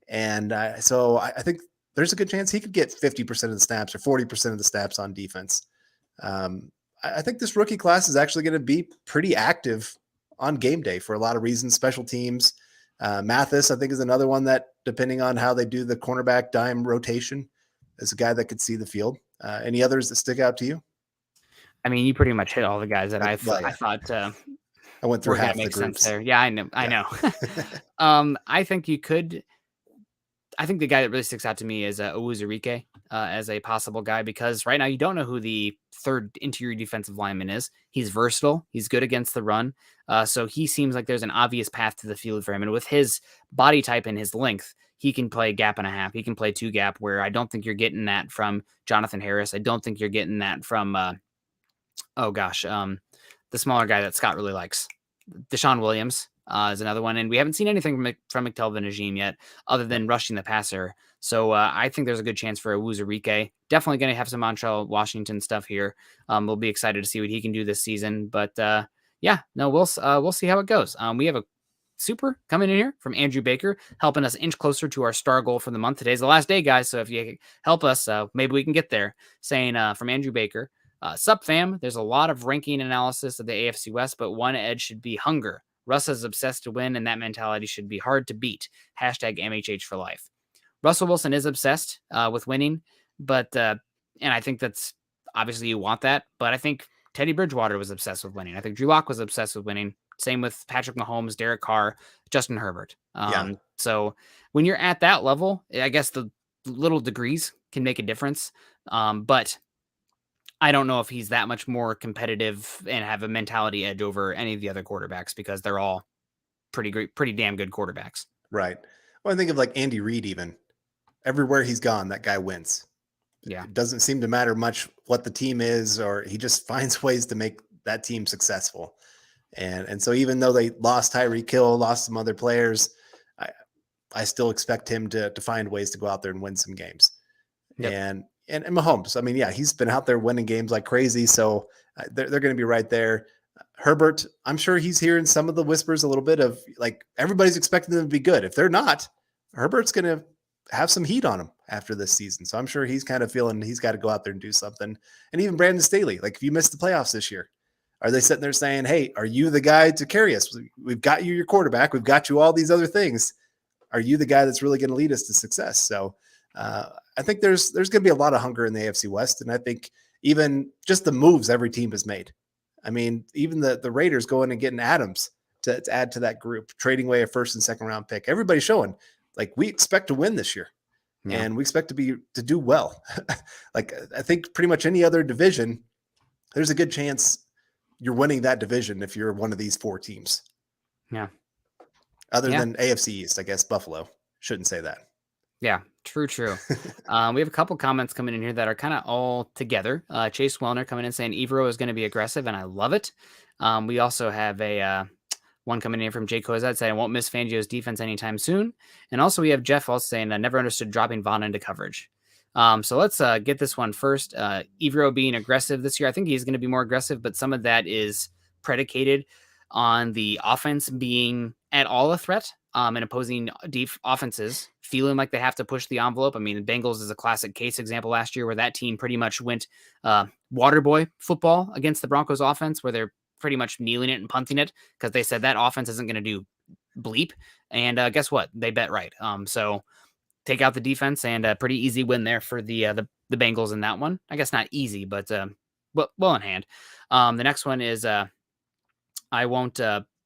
And so I think there's a good chance he could get 50% of the snaps or 40% of the snaps on defense. I think this rookie class is actually going to be pretty active on game day for a lot of reasons. Special teams. Mathis, I think, is another one that, depending on how they do the cornerback dime rotation, is a guy that could see the field. Any others that stick out to you? I mean, you pretty much hit all the guys that I thought. I went through We're gonna half the make sense groups. there. Yeah, I know. I Yeah. know. I think you could. I think the guy that really sticks out to me is Owuzurike as a possible guy, because right now you don't know who the third interior defensive lineman is. He's versatile. He's good against the run. So he seems like there's an obvious path to the field for him. And with his body type and his length, he can play gap and a half. He can play two gap, where I don't think you're getting that from Jonathan Harris. I don't think you're getting that from, the smaller guy that Scott really likes. Deshawn Williams is another one. And we haven't seen anything from McTelvin Najim yet, other than rushing the passer. So I think there's a good chance for Owuzurike. Definitely going to have some Montreal Washington stuff here. We'll be excited to see what he can do this season. But we'll see how it goes. We have a super coming in here from Andrew Baker, helping us inch closer to our star goal for the month. Today's the last day, guys. So if you help us, maybe we can get there. Saying from Andrew Baker, sup fam, there's a lot of ranking analysis of the AFC West, but one edge should be hunger. Russ is obsessed to win, and that mentality should be hard to beat. Hashtag MHH for life. Russell Wilson is obsessed with winning, but and I think that's obviously you want that, but I think Teddy Bridgewater was obsessed with winning. I think Drew Lock was obsessed with winning. Same with Patrick Mahomes, Derek Carr, Justin Herbert. So when you're at that level, I guess the little degrees can make a difference. But I don't know if he's that much more competitive and have a mentality edge over any of the other quarterbacks, because they're all pretty great, pretty damn good quarterbacks. Right. Well, I think of like Andy Reid, even everywhere he's gone, that guy wins. Yeah. It doesn't seem to matter much what the team is, or he just finds ways to make that team successful. And so even though they lost Tyreek Hill, lost some other players, I still expect him to find ways to go out there and win some games. Yep. And Mahomes, I mean, yeah, he's been out there winning games like crazy. So they're going to be right there. Herbert, I'm sure he's hearing some of the whispers a little bit of like, everybody's expecting them to be good. If they're not, Herbert's going to have some heat on him after this season. So I'm sure he's kind of feeling he's got to go out there and do something. And even Brandon Staley, like if you missed the playoffs this year, are they sitting there saying, hey, are you the guy to carry us? We've got you your quarterback. We've got you all these other things. Are you the guy that's really going to lead us to success? So I think there's going to be a lot of hunger in the AFC West. And I think even just the moves every team has made. I mean, even the Raiders going and getting Adams to add to that group, trading away a first and second round pick. Everybody's showing like we expect to win this year. Yeah. And we expect to do well. Like I think pretty much any other division, there's a good chance you're winning that division if you're one of these four teams. Yeah. Other than AFC East, I guess Buffalo. Shouldn't say that. Yeah, true. We have a couple comments coming in here that are kind of all together. Chase Wellner coming in saying Evero is going to be aggressive, and I love it. We also have a one coming in from Jay Kozad saying I won't miss Fangio's defense anytime soon. And also we have Jeff also saying I never understood dropping Vaughn into coverage. So let's get this one first. Evero being aggressive this year. I think he's going to be more aggressive, but some of that is predicated on the offense being at all a threat and opposing deep offenses feeling like they have to push the envelope. I mean, the Bengals is a classic case example last year where that team pretty much went water boy football against the Broncos offense, where they're pretty much kneeling it and punting it because they said that offense isn't going to do bleep. And guess what? They bet right. So take out the defense and a pretty easy win there for the Bengals in that one. I guess not easy, but well in hand. The next one is I won't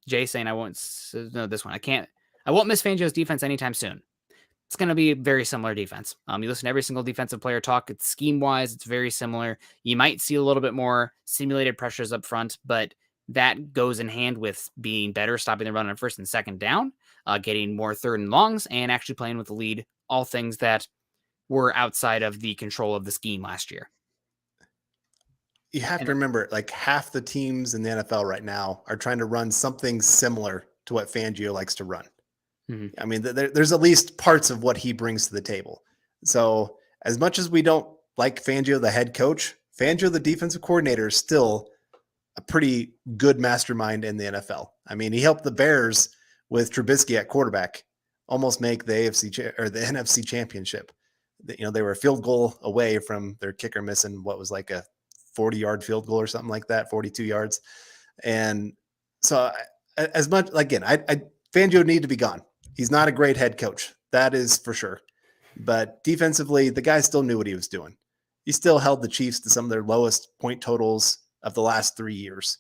Jay saying I won't this one. I won't miss Fangio's defense anytime soon. It's going to be a very similar defense. You listen to every single defensive player talk. It's scheme wise. It's very similar. You might see a little bit more simulated pressures up front, but that goes in hand with being better, stopping the run on first and second down, getting more third and longs, and actually playing with the lead. All things that were outside of the control of the scheme last year. You have to remember, like half the teams in the NFL right now are trying to run something similar to what Fangio likes to run. Mm-hmm. I mean, there's at least parts of what he brings to the table. So as much as we don't like Fangio, the head coach, Fangio, the defensive coordinator, is still a pretty good mastermind in the NFL. I mean, he helped the Bears with Trubisky at quarterback almost make the AFC or the NFC championship. You know, they were a field goal away from their kicker missing what was like a 40-yard field goal or something like that, 42 yards. And so as much, again, Fangio need to be gone. He's not a great head coach. That is for sure. But defensively, the guy still knew what he was doing. He still held the Chiefs to some of their lowest point totals of the last 3 years.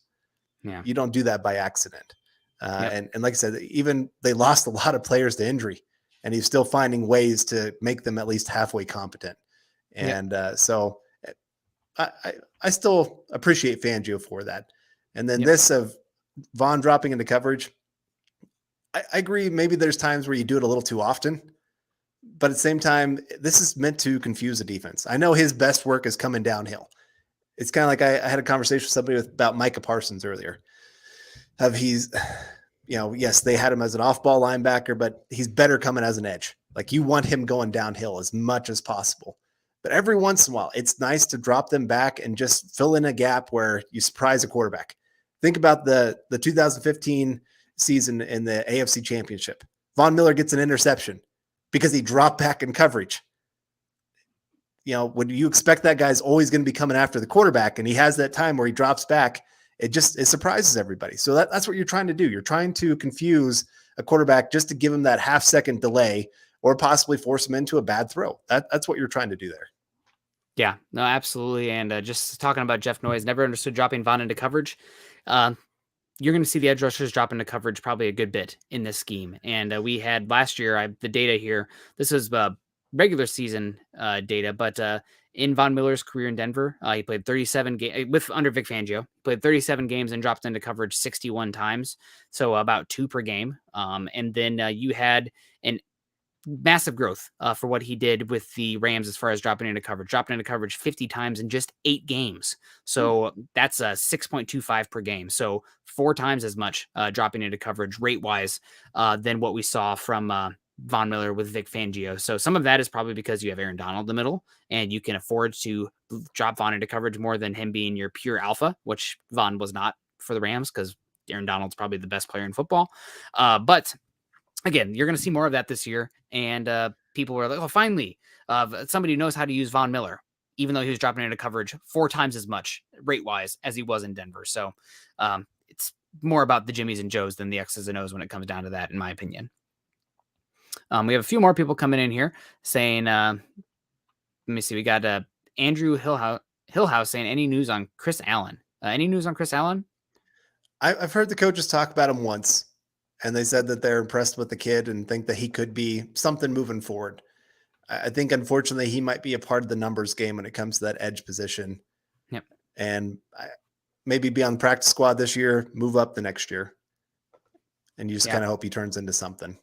Yeah. You don't do that by accident. Yep. And like I said, even they lost a lot of players to injury, and he's still finding ways to make them at least halfway competent. Yep. And so I still appreciate Fangio for that. And then Yep. this of Vaughn dropping into coverage, I agree. Maybe there's times where you do it a little too often, but at the same time, this is meant to confuse the defense. I know his best work is coming downhill. It's kind of like I had a conversation with somebody about Micah Parsons earlier. He's, yes, they had him as an off-ball linebacker, but he's better coming as an edge. Like, you want him going downhill as much as possible. But every once in a while, it's nice to drop them back and just fill in a gap where you surprise a quarterback. Think about the 2015 season in the AFC Championship. Von Miller gets an interception because he dropped back in coverage. When you expect that guy's always going to be coming after the quarterback, and he has that time where he drops back, it surprises everybody. So that's what you're trying to do. You're trying to confuse a quarterback just to give him that half-second delay or possibly force him into a bad throw. That's what you're trying to do there. Yeah, no, absolutely. And just talking about Jeff Noyes, never understood dropping Vaughn into coverage. You're going to see the edge rushers drop into coverage probably a good bit in this scheme. And we had last year, the data here, this is regular season data, but in Von Miller's career in Denver, he played 37 games under Vic Fangio, played 37 games and dropped into coverage 61 times. So about 2 per game. And then you had an massive growth for what he did with the Rams as far as dropping into coverage 50 times in just 8 games. So that's 6.25 per game. So 4 times as much dropping into coverage rate wise than what we saw from Von Miller with Vic Fangio. So some of that is probably because you have Aaron Donald in the middle and you can afford to drop Von into coverage more than him being your pure alpha, which Von was not for the Rams because Aaron Donald's probably the best player in football. But again, you're going to see more of that this year. And people were like, oh, finally, somebody who knows how to use Von Miller, even though he was dropping into coverage 4 times as much rate-wise as he was in Denver. So it's more about the Jimmies and Joes than the X's and O's when it comes down to that, in my opinion. We have a few more people coming in here saying, let me see, we got Andrew Hillhouse saying, any news on Chris Allen? Any news on Chris Allen? I've heard the coaches talk about him once, and they said that they're impressed with the kid and think that he could be something moving forward. I think, unfortunately, he might be a part of the numbers game when it comes to that edge position. Yep. And maybe be on the practice squad this year, move up the next year. And you just kind of hope he turns into something.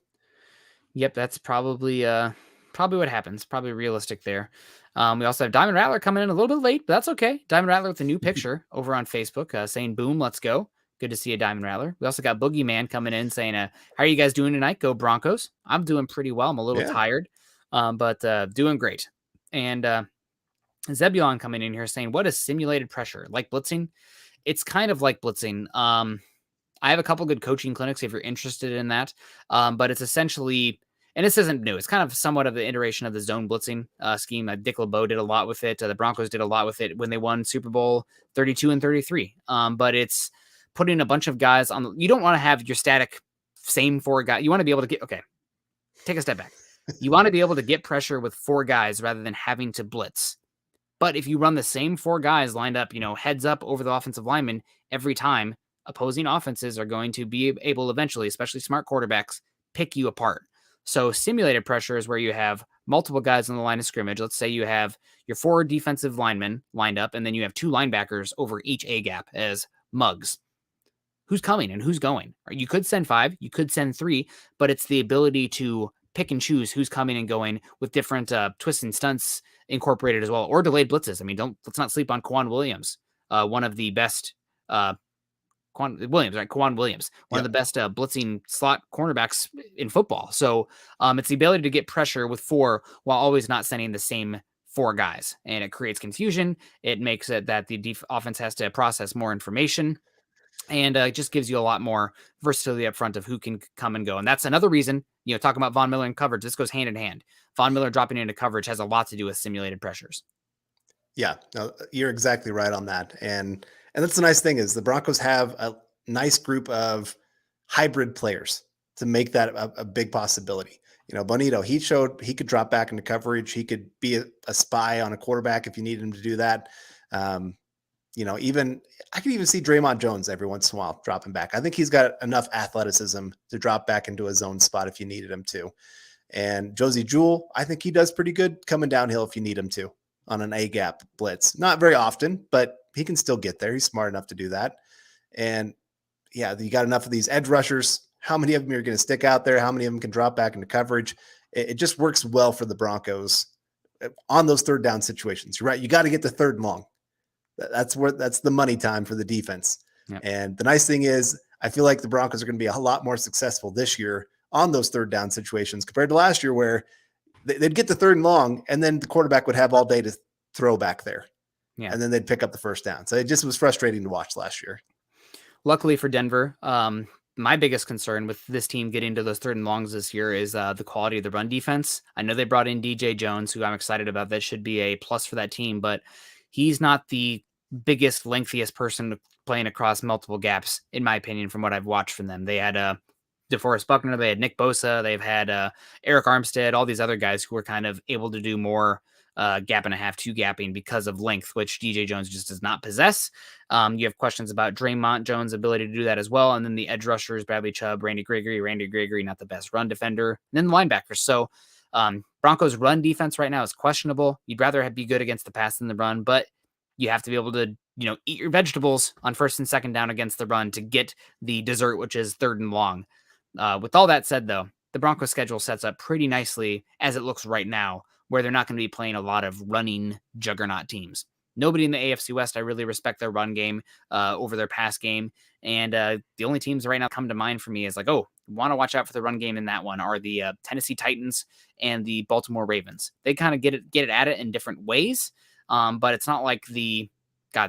Yep, that's probably what happens. Probably realistic there. We also have Diamond Rattler coming in a little bit late, but that's okay. Diamond Rattler with a new picture over on Facebook saying, boom, let's go. Good to see a Diamond Rattler. We also got Boogeyman coming in saying, how are you guys doing tonight? Go Broncos. I'm doing pretty well. I'm a little tired, but doing great. And Zebulon coming in here saying, what is simulated pressure? Like blitzing? It's kind of like blitzing. I have a couple good coaching clinics if you're interested in that. But it's essentially, and this isn't new, it's kind of somewhat of the iteration of the zone blitzing scheme. Dick LeBeau did a lot with it. The Broncos did a lot with it when they won Super Bowl 32 and 33. But it's putting a bunch of guys on. You don't want to have your static same 4 guys. You want to be able to take a step back. You want to be able to get pressure with 4 guys rather than having to blitz. But if you run the same 4 guys lined up, heads up over the offensive lineman every time, opposing offenses are going to be able eventually, especially smart quarterbacks, pick you apart. So simulated pressure is where you have multiple guys on the line of scrimmage. Let's say you have your 4 defensive linemen lined up, and then you have 2 linebackers over each A gap as mugs. Who's coming and who's going? You could send 5, you could send 3, but it's the ability to pick and choose who's coming and going with different twists and stunts incorporated as well, or delayed blitzes. I mean, let's not sleep on Quan Williams, one of the best Quan Williams, one of the best blitzing slot cornerbacks in football. So it's the ability to get pressure with 4 while always not sending the same 4 guys, and it creates confusion. It makes it that the offense has to process more information. And it just gives you a lot more versatility up front of who can come and go. And that's another reason, talking about Von Miller and coverage, this goes hand in hand. Von Miller dropping into coverage has a lot to do with simulated pressures. Yeah, no, you're exactly right on that. And that's the nice thing is the Broncos have a nice group of hybrid players to make that a big possibility. Bonito, he showed he could drop back into coverage. He could be a spy on a quarterback if you need him to do that. even I can even see Draymond Jones every once in a while dropping back. I think he's got enough athleticism to drop back into a zone spot if you needed him to. And Josie Jewell, I think he does pretty good coming downhill if you need him to on an A gap blitz. Not very often, but he can still get there. He's smart enough to do that. And yeah, you got enough of these edge rushers. How many of them are going to stick out there? How many of them can drop back into coverage? It just works well for the Broncos on those third down situations. You're right. You got to get the third and long. That's the money time for the defense. Yep. And the nice thing is I feel like the Broncos are going to be a lot more successful this year on those third down situations compared to last year where they'd get the third and long and then the quarterback would have all day to throw back there. Yeah. And then they'd pick up the first down. So it just was frustrating to watch last year. Luckily for Denver, my biggest concern with this team getting to those third and longs this year is the quality of the run defense. I know they brought in DJ Jones, who I'm excited about. That should be a plus for that team, but he's not the biggest, lengthiest person playing across multiple gaps, in my opinion, from what I've watched from them. They had DeForest Buckner, they had Nick Bosa, they've had Eric Armstead, all these other guys who were kind of able to do more gap and a half, two gapping because of length, which DJ Jones just does not possess. You have questions about Draymond Jones' ability to do that as well. And then the edge rushers, Bradley Chubb, Randy Gregory, not the best run defender. And then the linebackers. So Broncos run defense right now is questionable. You'd rather be good against the pass than the run, but you have to be able to, eat your vegetables on first and second down against the run to get the dessert, which is third and long. With all that said, though, the Broncos schedule sets up pretty nicely as it looks right now, where they're not going to be playing a lot of running juggernaut teams. Nobody in the AFC West, I really respect their run game over their pass game. And the only teams right now come to mind for me is like, oh, want to watch out for the run game in that one are the Tennessee Titans and the Baltimore Ravens. They kind of get it at it in different ways, but it's not like the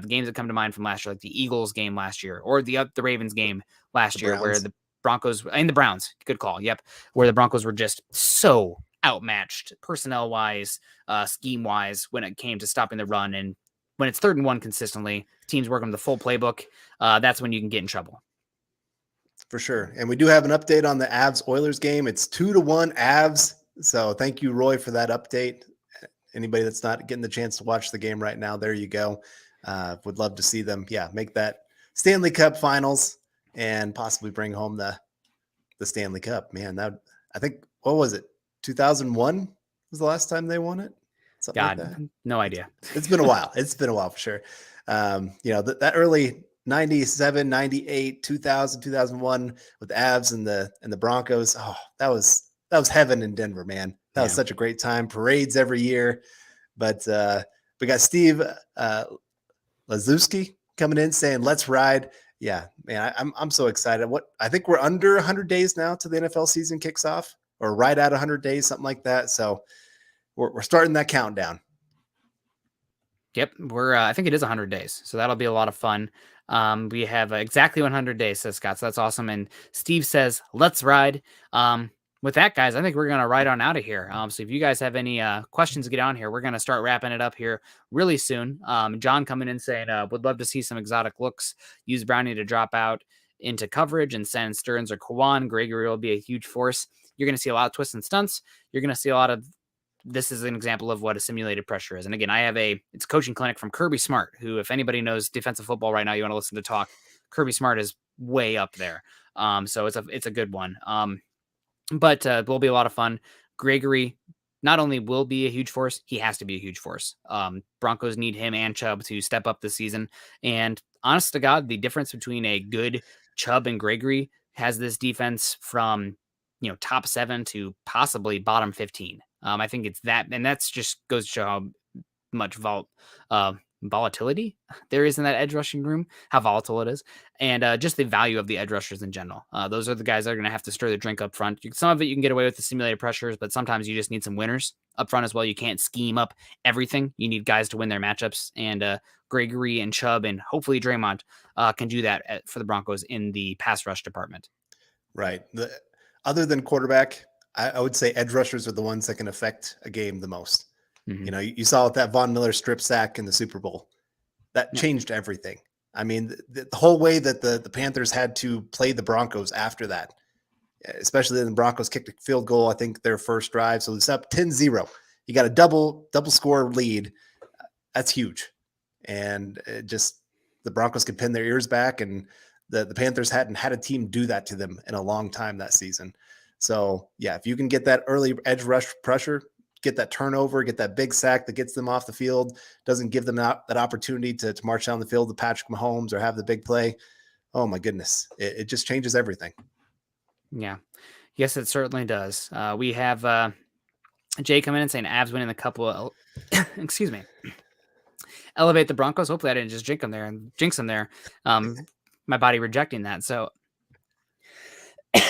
games that come to mind from last year, like the Eagles game last year or the Ravens game last year, where the Broncos and the Browns, good call, yep, where the Broncos were just so outmatched personnel-wise, scheme-wise when it came to stopping the run. And when it's third and one consistently, teams work on the full playbook. That's when you can get in trouble. For sure. And we do have an update on the Avs-Oilers game. It's 2-1 Avs. So thank you, Roy, for that update. Anybody that's not getting the chance to watch the game right now, there you go. Would love to see them, make that Stanley Cup Finals and possibly bring home the Stanley Cup. Man, I think, what was it? 2001 was the last time they won it. Something like that. No idea. It's been a while. It's been a while for sure. That early 97, 98, 2000, 2001 with the Avs and the Broncos. Oh, that was heaven in Denver, man. That was such a great time. Parades every year. But we got Steve Lazewski coming in saying, let's ride. Yeah, man, I'm so excited. I think we're under 100 days now to the NFL season kicks off, or right at 100 days, something like that. So we're starting that countdown. Yep, I think it is 100 days, so that'll be a lot of fun. We have exactly 100 days, says Scott, so that's awesome. And Steve says, let's ride. With that, guys, I think we're going to ride on out of here. So if you guys have any questions to get on here, we're going to start wrapping it up here really soon. John coming in saying, would love to see some exotic looks. Use Brownie to drop out into coverage and send Stearns or Kawan. Gregory will be a huge force. You're going to see a lot of twists and stunts. You're going to see a lot of, this is an example of what a simulated pressure is. And again, I have it's a coaching clinic from Kirby Smart, who, if anybody knows defensive football right now, you want to listen to talk, Kirby Smart is way up there. So it's a good one. But it will be a lot of fun. Gregory not only will be a huge force, he has to be a huge force. Broncos need him and Chubb to step up this season. And honest to God, the difference between a good Chubb and Gregory has this defense from, top 7 to possibly bottom 15. I think it's that, and that's just goes to show how much volatility there is in that edge rushing room, how volatile it is, and just the value of the edge rushers in general. Those are the guys that are going to have to stir the drink up front. Some of it you can get away with the simulated pressures, but sometimes you just need some winners up front as well. You can't scheme up everything. You need guys to win their matchups, and Gregory and Chubb and hopefully Draymond can do that for the Broncos in the pass rush department. Right. Other than quarterback, I would say edge rushers are the ones that can affect a game the most. Mm-hmm. You saw that Von Miller strip sack in the Super Bowl. That changed everything. I mean, the whole way that the Panthers had to play the Broncos after that, especially when the Broncos kicked a field goal, I think their first drive. So it's up 10-0. You got a double score lead. That's huge. And the Broncos could pin their ears back, and the Panthers hadn't had a team do that to them in a long time that season. So yeah, if you can get that early edge rush pressure, get that turnover, get that big sack that gets them off the field, doesn't give them that opportunity to march down the field to Patrick Mahomes or have the big play. Oh my goodness. It just changes everything. Yeah. Yes, it certainly does. We have Jay coming in saying Avs winning a couple of, excuse me, elevate the Broncos. Hopefully I didn't just jinx them there. My body rejecting that. So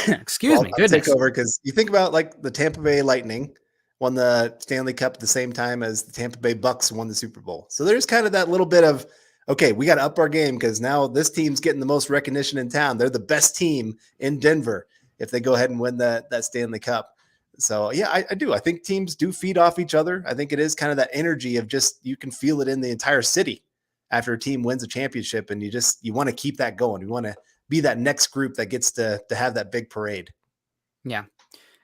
excuse me, I'll take over, because you think about like the Tampa Bay Lightning won the Stanley Cup at the same time as the Tampa Bay Bucks won the Super Bowl. So there's kind of that little bit of, okay, we got to up our game because now this team's getting the most recognition in town. They're the best team in Denver if they go ahead and win that Stanley Cup. So yeah, I do. I think teams do feed off each other. I think it is kind of that energy of just, you can feel it in the entire city after a team wins a championship, and you want to keep that going. You want to be that next group that gets to have that big parade. Yeah,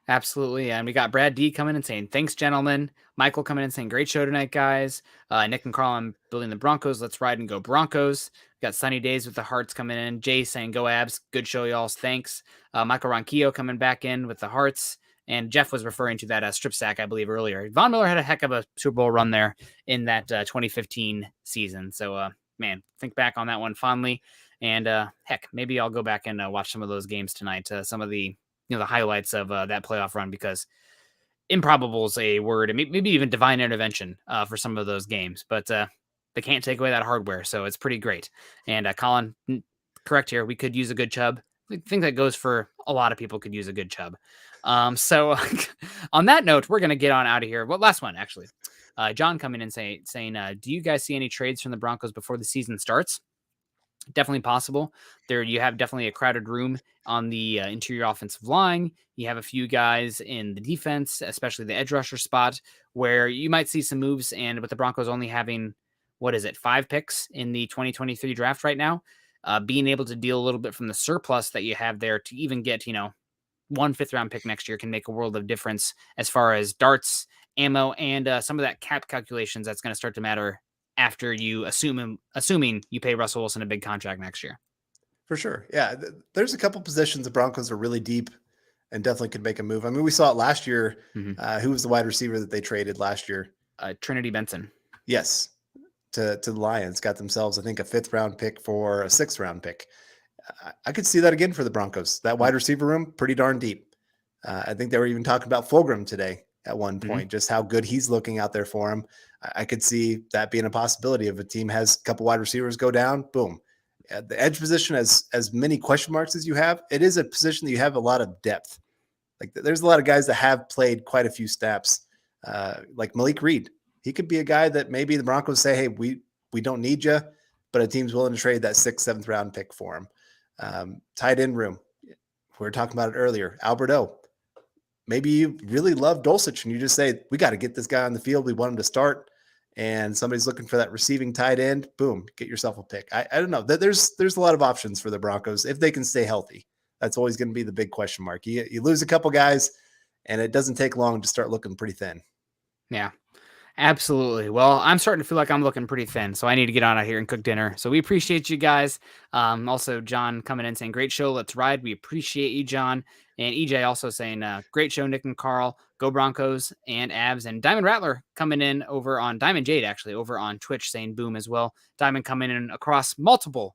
absolutely. And we got Brad D coming in saying, thanks, gentlemen. Michael coming in saying, great show tonight, guys. Nick and Carl, I'm building the Broncos. Let's ride and go Broncos. We got Sunny Days with the Hearts coming in. Jay saying, go Abs. Good show, y'all. Thanks. Michael Ronquillo coming back in with the Hearts. And Jeff was referring to that strip sack, I believe, earlier. Von Miller had a heck of a Super Bowl run there in that 2015 season. So, man, think back on that one fondly. And heck, maybe I'll go back and watch some of those games tonight. Some of the the highlights of that playoff run, because improbable is a word, and maybe even divine intervention for some of those games. But they can't take away that hardware, so it's pretty great. And Colin, correct here, we could use a good Chubb. I think that goes for a lot of people, could use a good Chubb. So on that note, we're going to get on out of here. Well, last one, actually. John coming in saying, do you guys see any trades from the Broncos before the season starts? Definitely possible. There, you have definitely a crowded room on the interior offensive line. You have a few guys in the defense, especially the edge rusher spot, where you might see some moves. And with the Broncos only having, 5 picks in the 2023 draft right now, being able to deal a little bit from the surplus that you have there to even get, 1 5th-round pick next year can make a world of difference as far as darts, ammo, and some of that cap calculations that's going to start to matter after you assuming you pay Russell Wilson a big contract next year. For sure. Yeah. There's a couple positions the Broncos are really deep and definitely could make a move. I mean, we saw it last year. Who was the wide receiver that they traded last year? Trinity Benson. Yes. To the Lions, got themselves, I think, a 5th-round pick for a 6th-round pick. I could see that again for the Broncos. That wide receiver room, pretty darn deep. I think they were even talking about Fulgham today at one point, just how good he's looking out there for him. I could see that being a possibility. If a team has a couple wide receivers go down, boom. The edge position, as many question marks as you have, it is a position that you have a lot of depth. Like, there's a lot of guys that have played quite a few snaps, like Malik Reed. He could be a guy that maybe the Broncos say, hey, we don't need you, but a team's willing to trade that 6th, 7th round pick for him. Tight end room. We were talking about it earlier. Alberto. Maybe you really love Dulcich and you just say, we got to get this guy on the field. We want him to start. And somebody's looking for that receiving tight end. Boom, get yourself a pick. I don't know. There's a lot of options for the Broncos if they can stay healthy. That's always going to be the big question mark. You lose a couple guys, and it doesn't take long to start looking pretty thin. Yeah, absolutely. Well, I'm starting to feel like I'm looking pretty thin, so I need to get on out here and cook dinner. So we appreciate you guys. Also, John coming in saying, great show, let's ride. We appreciate you, John. And EJ also saying, great show, Nick and Carl. Go Broncos and Abs. And Diamond Rattler coming in over on Diamond Jade, actually, over on Twitch, saying boom as well. Diamond coming in across multiple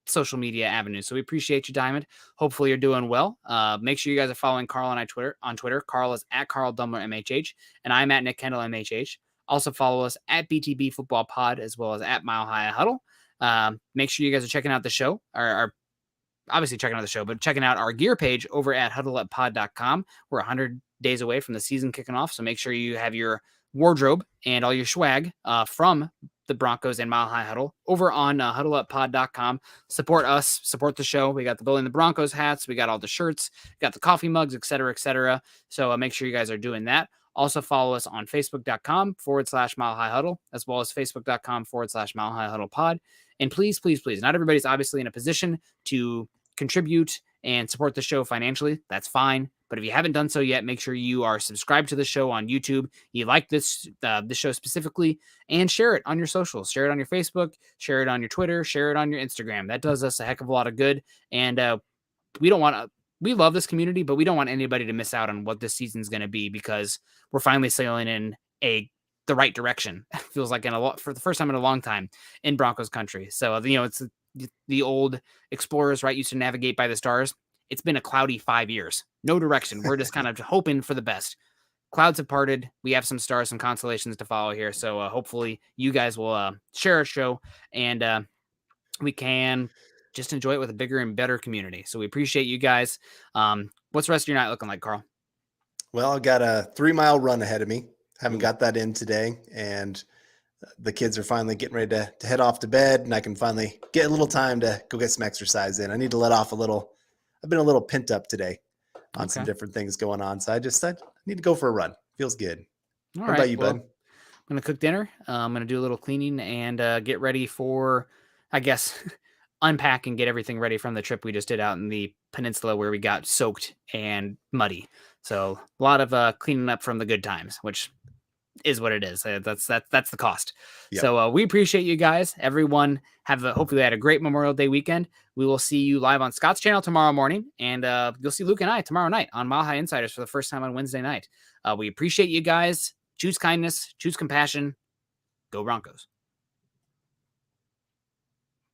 social media avenues. So we appreciate you, Diamond. Hopefully you're doing well. Make sure you guys are following Carl and I on Twitter. Carl is at Carl Dumler MHH, and I'm at Nick Kendell MHH. Also follow us at BTB Football Pod, as well as at Mile High Huddle. Make sure you guys are checking out the show, or obviously checking out the show, but checking out our gear page over at huddleuppod.com. We're 100 days away from the season kicking off, so make sure you have your wardrobe and all your swag from the Broncos and Mile High Huddle over on huddleuppod.com. Support us, support the show. We got the Building the Broncos hats, we got all the shirts, got the coffee mugs, etc., etc. So make sure you guys are doing that. Also follow us on facebook.com/Mile High Huddle, as well as facebook.com/Mile High Huddle Pod. And please, please, please, not everybody's obviously in a position to contribute and support the show financially. That's fine. But if you haven't done so yet, make sure you are subscribed to the show on YouTube. You like this show specifically, and share it on your socials. Share it on your Facebook, share it on your Twitter, share it on your Instagram. That does us a heck of a lot of good. And we love this community, but we don't want anybody to miss out on what this season's going to be, because we're finally sailing in the right direction. It feels like for the first time in a long time in Broncos country. So, it's the old explorers, right? Used to navigate by the stars. It's been a cloudy 5 years. No direction. We're just kind of hoping for the best. Clouds have parted. We have some stars, some constellations to follow here. So hopefully you guys will share our show, and we can just enjoy it with a bigger and better community. So we appreciate you guys. What's the rest of your night looking like, Carl? Well, I got a 3-mile run ahead of me. Haven't got that in today, and the kids are finally getting ready to head off to bed, and I can finally get a little time to go get some exercise in. I need to let off a little. I've been a little pent up today on some different things going on, so I need to go for a run. Feels good. All What right. about you, Well, bud? I'm going to cook dinner. I'm going to do a little cleaning and get ready for, I guess, unpack and get everything ready from the trip we just did out in the peninsula where we got soaked and muddy. So a lot of cleaning up from the good times, which is what it is. That's the cost. Yep. So we appreciate you guys. Everyone hopefully had a great Memorial Day weekend. We will see you live on Scott's channel tomorrow morning, and you'll see Luke and I tomorrow night on Mile High Insiders for the first time on Wednesday night. We appreciate you guys. Choose kindness, choose compassion. Go Broncos.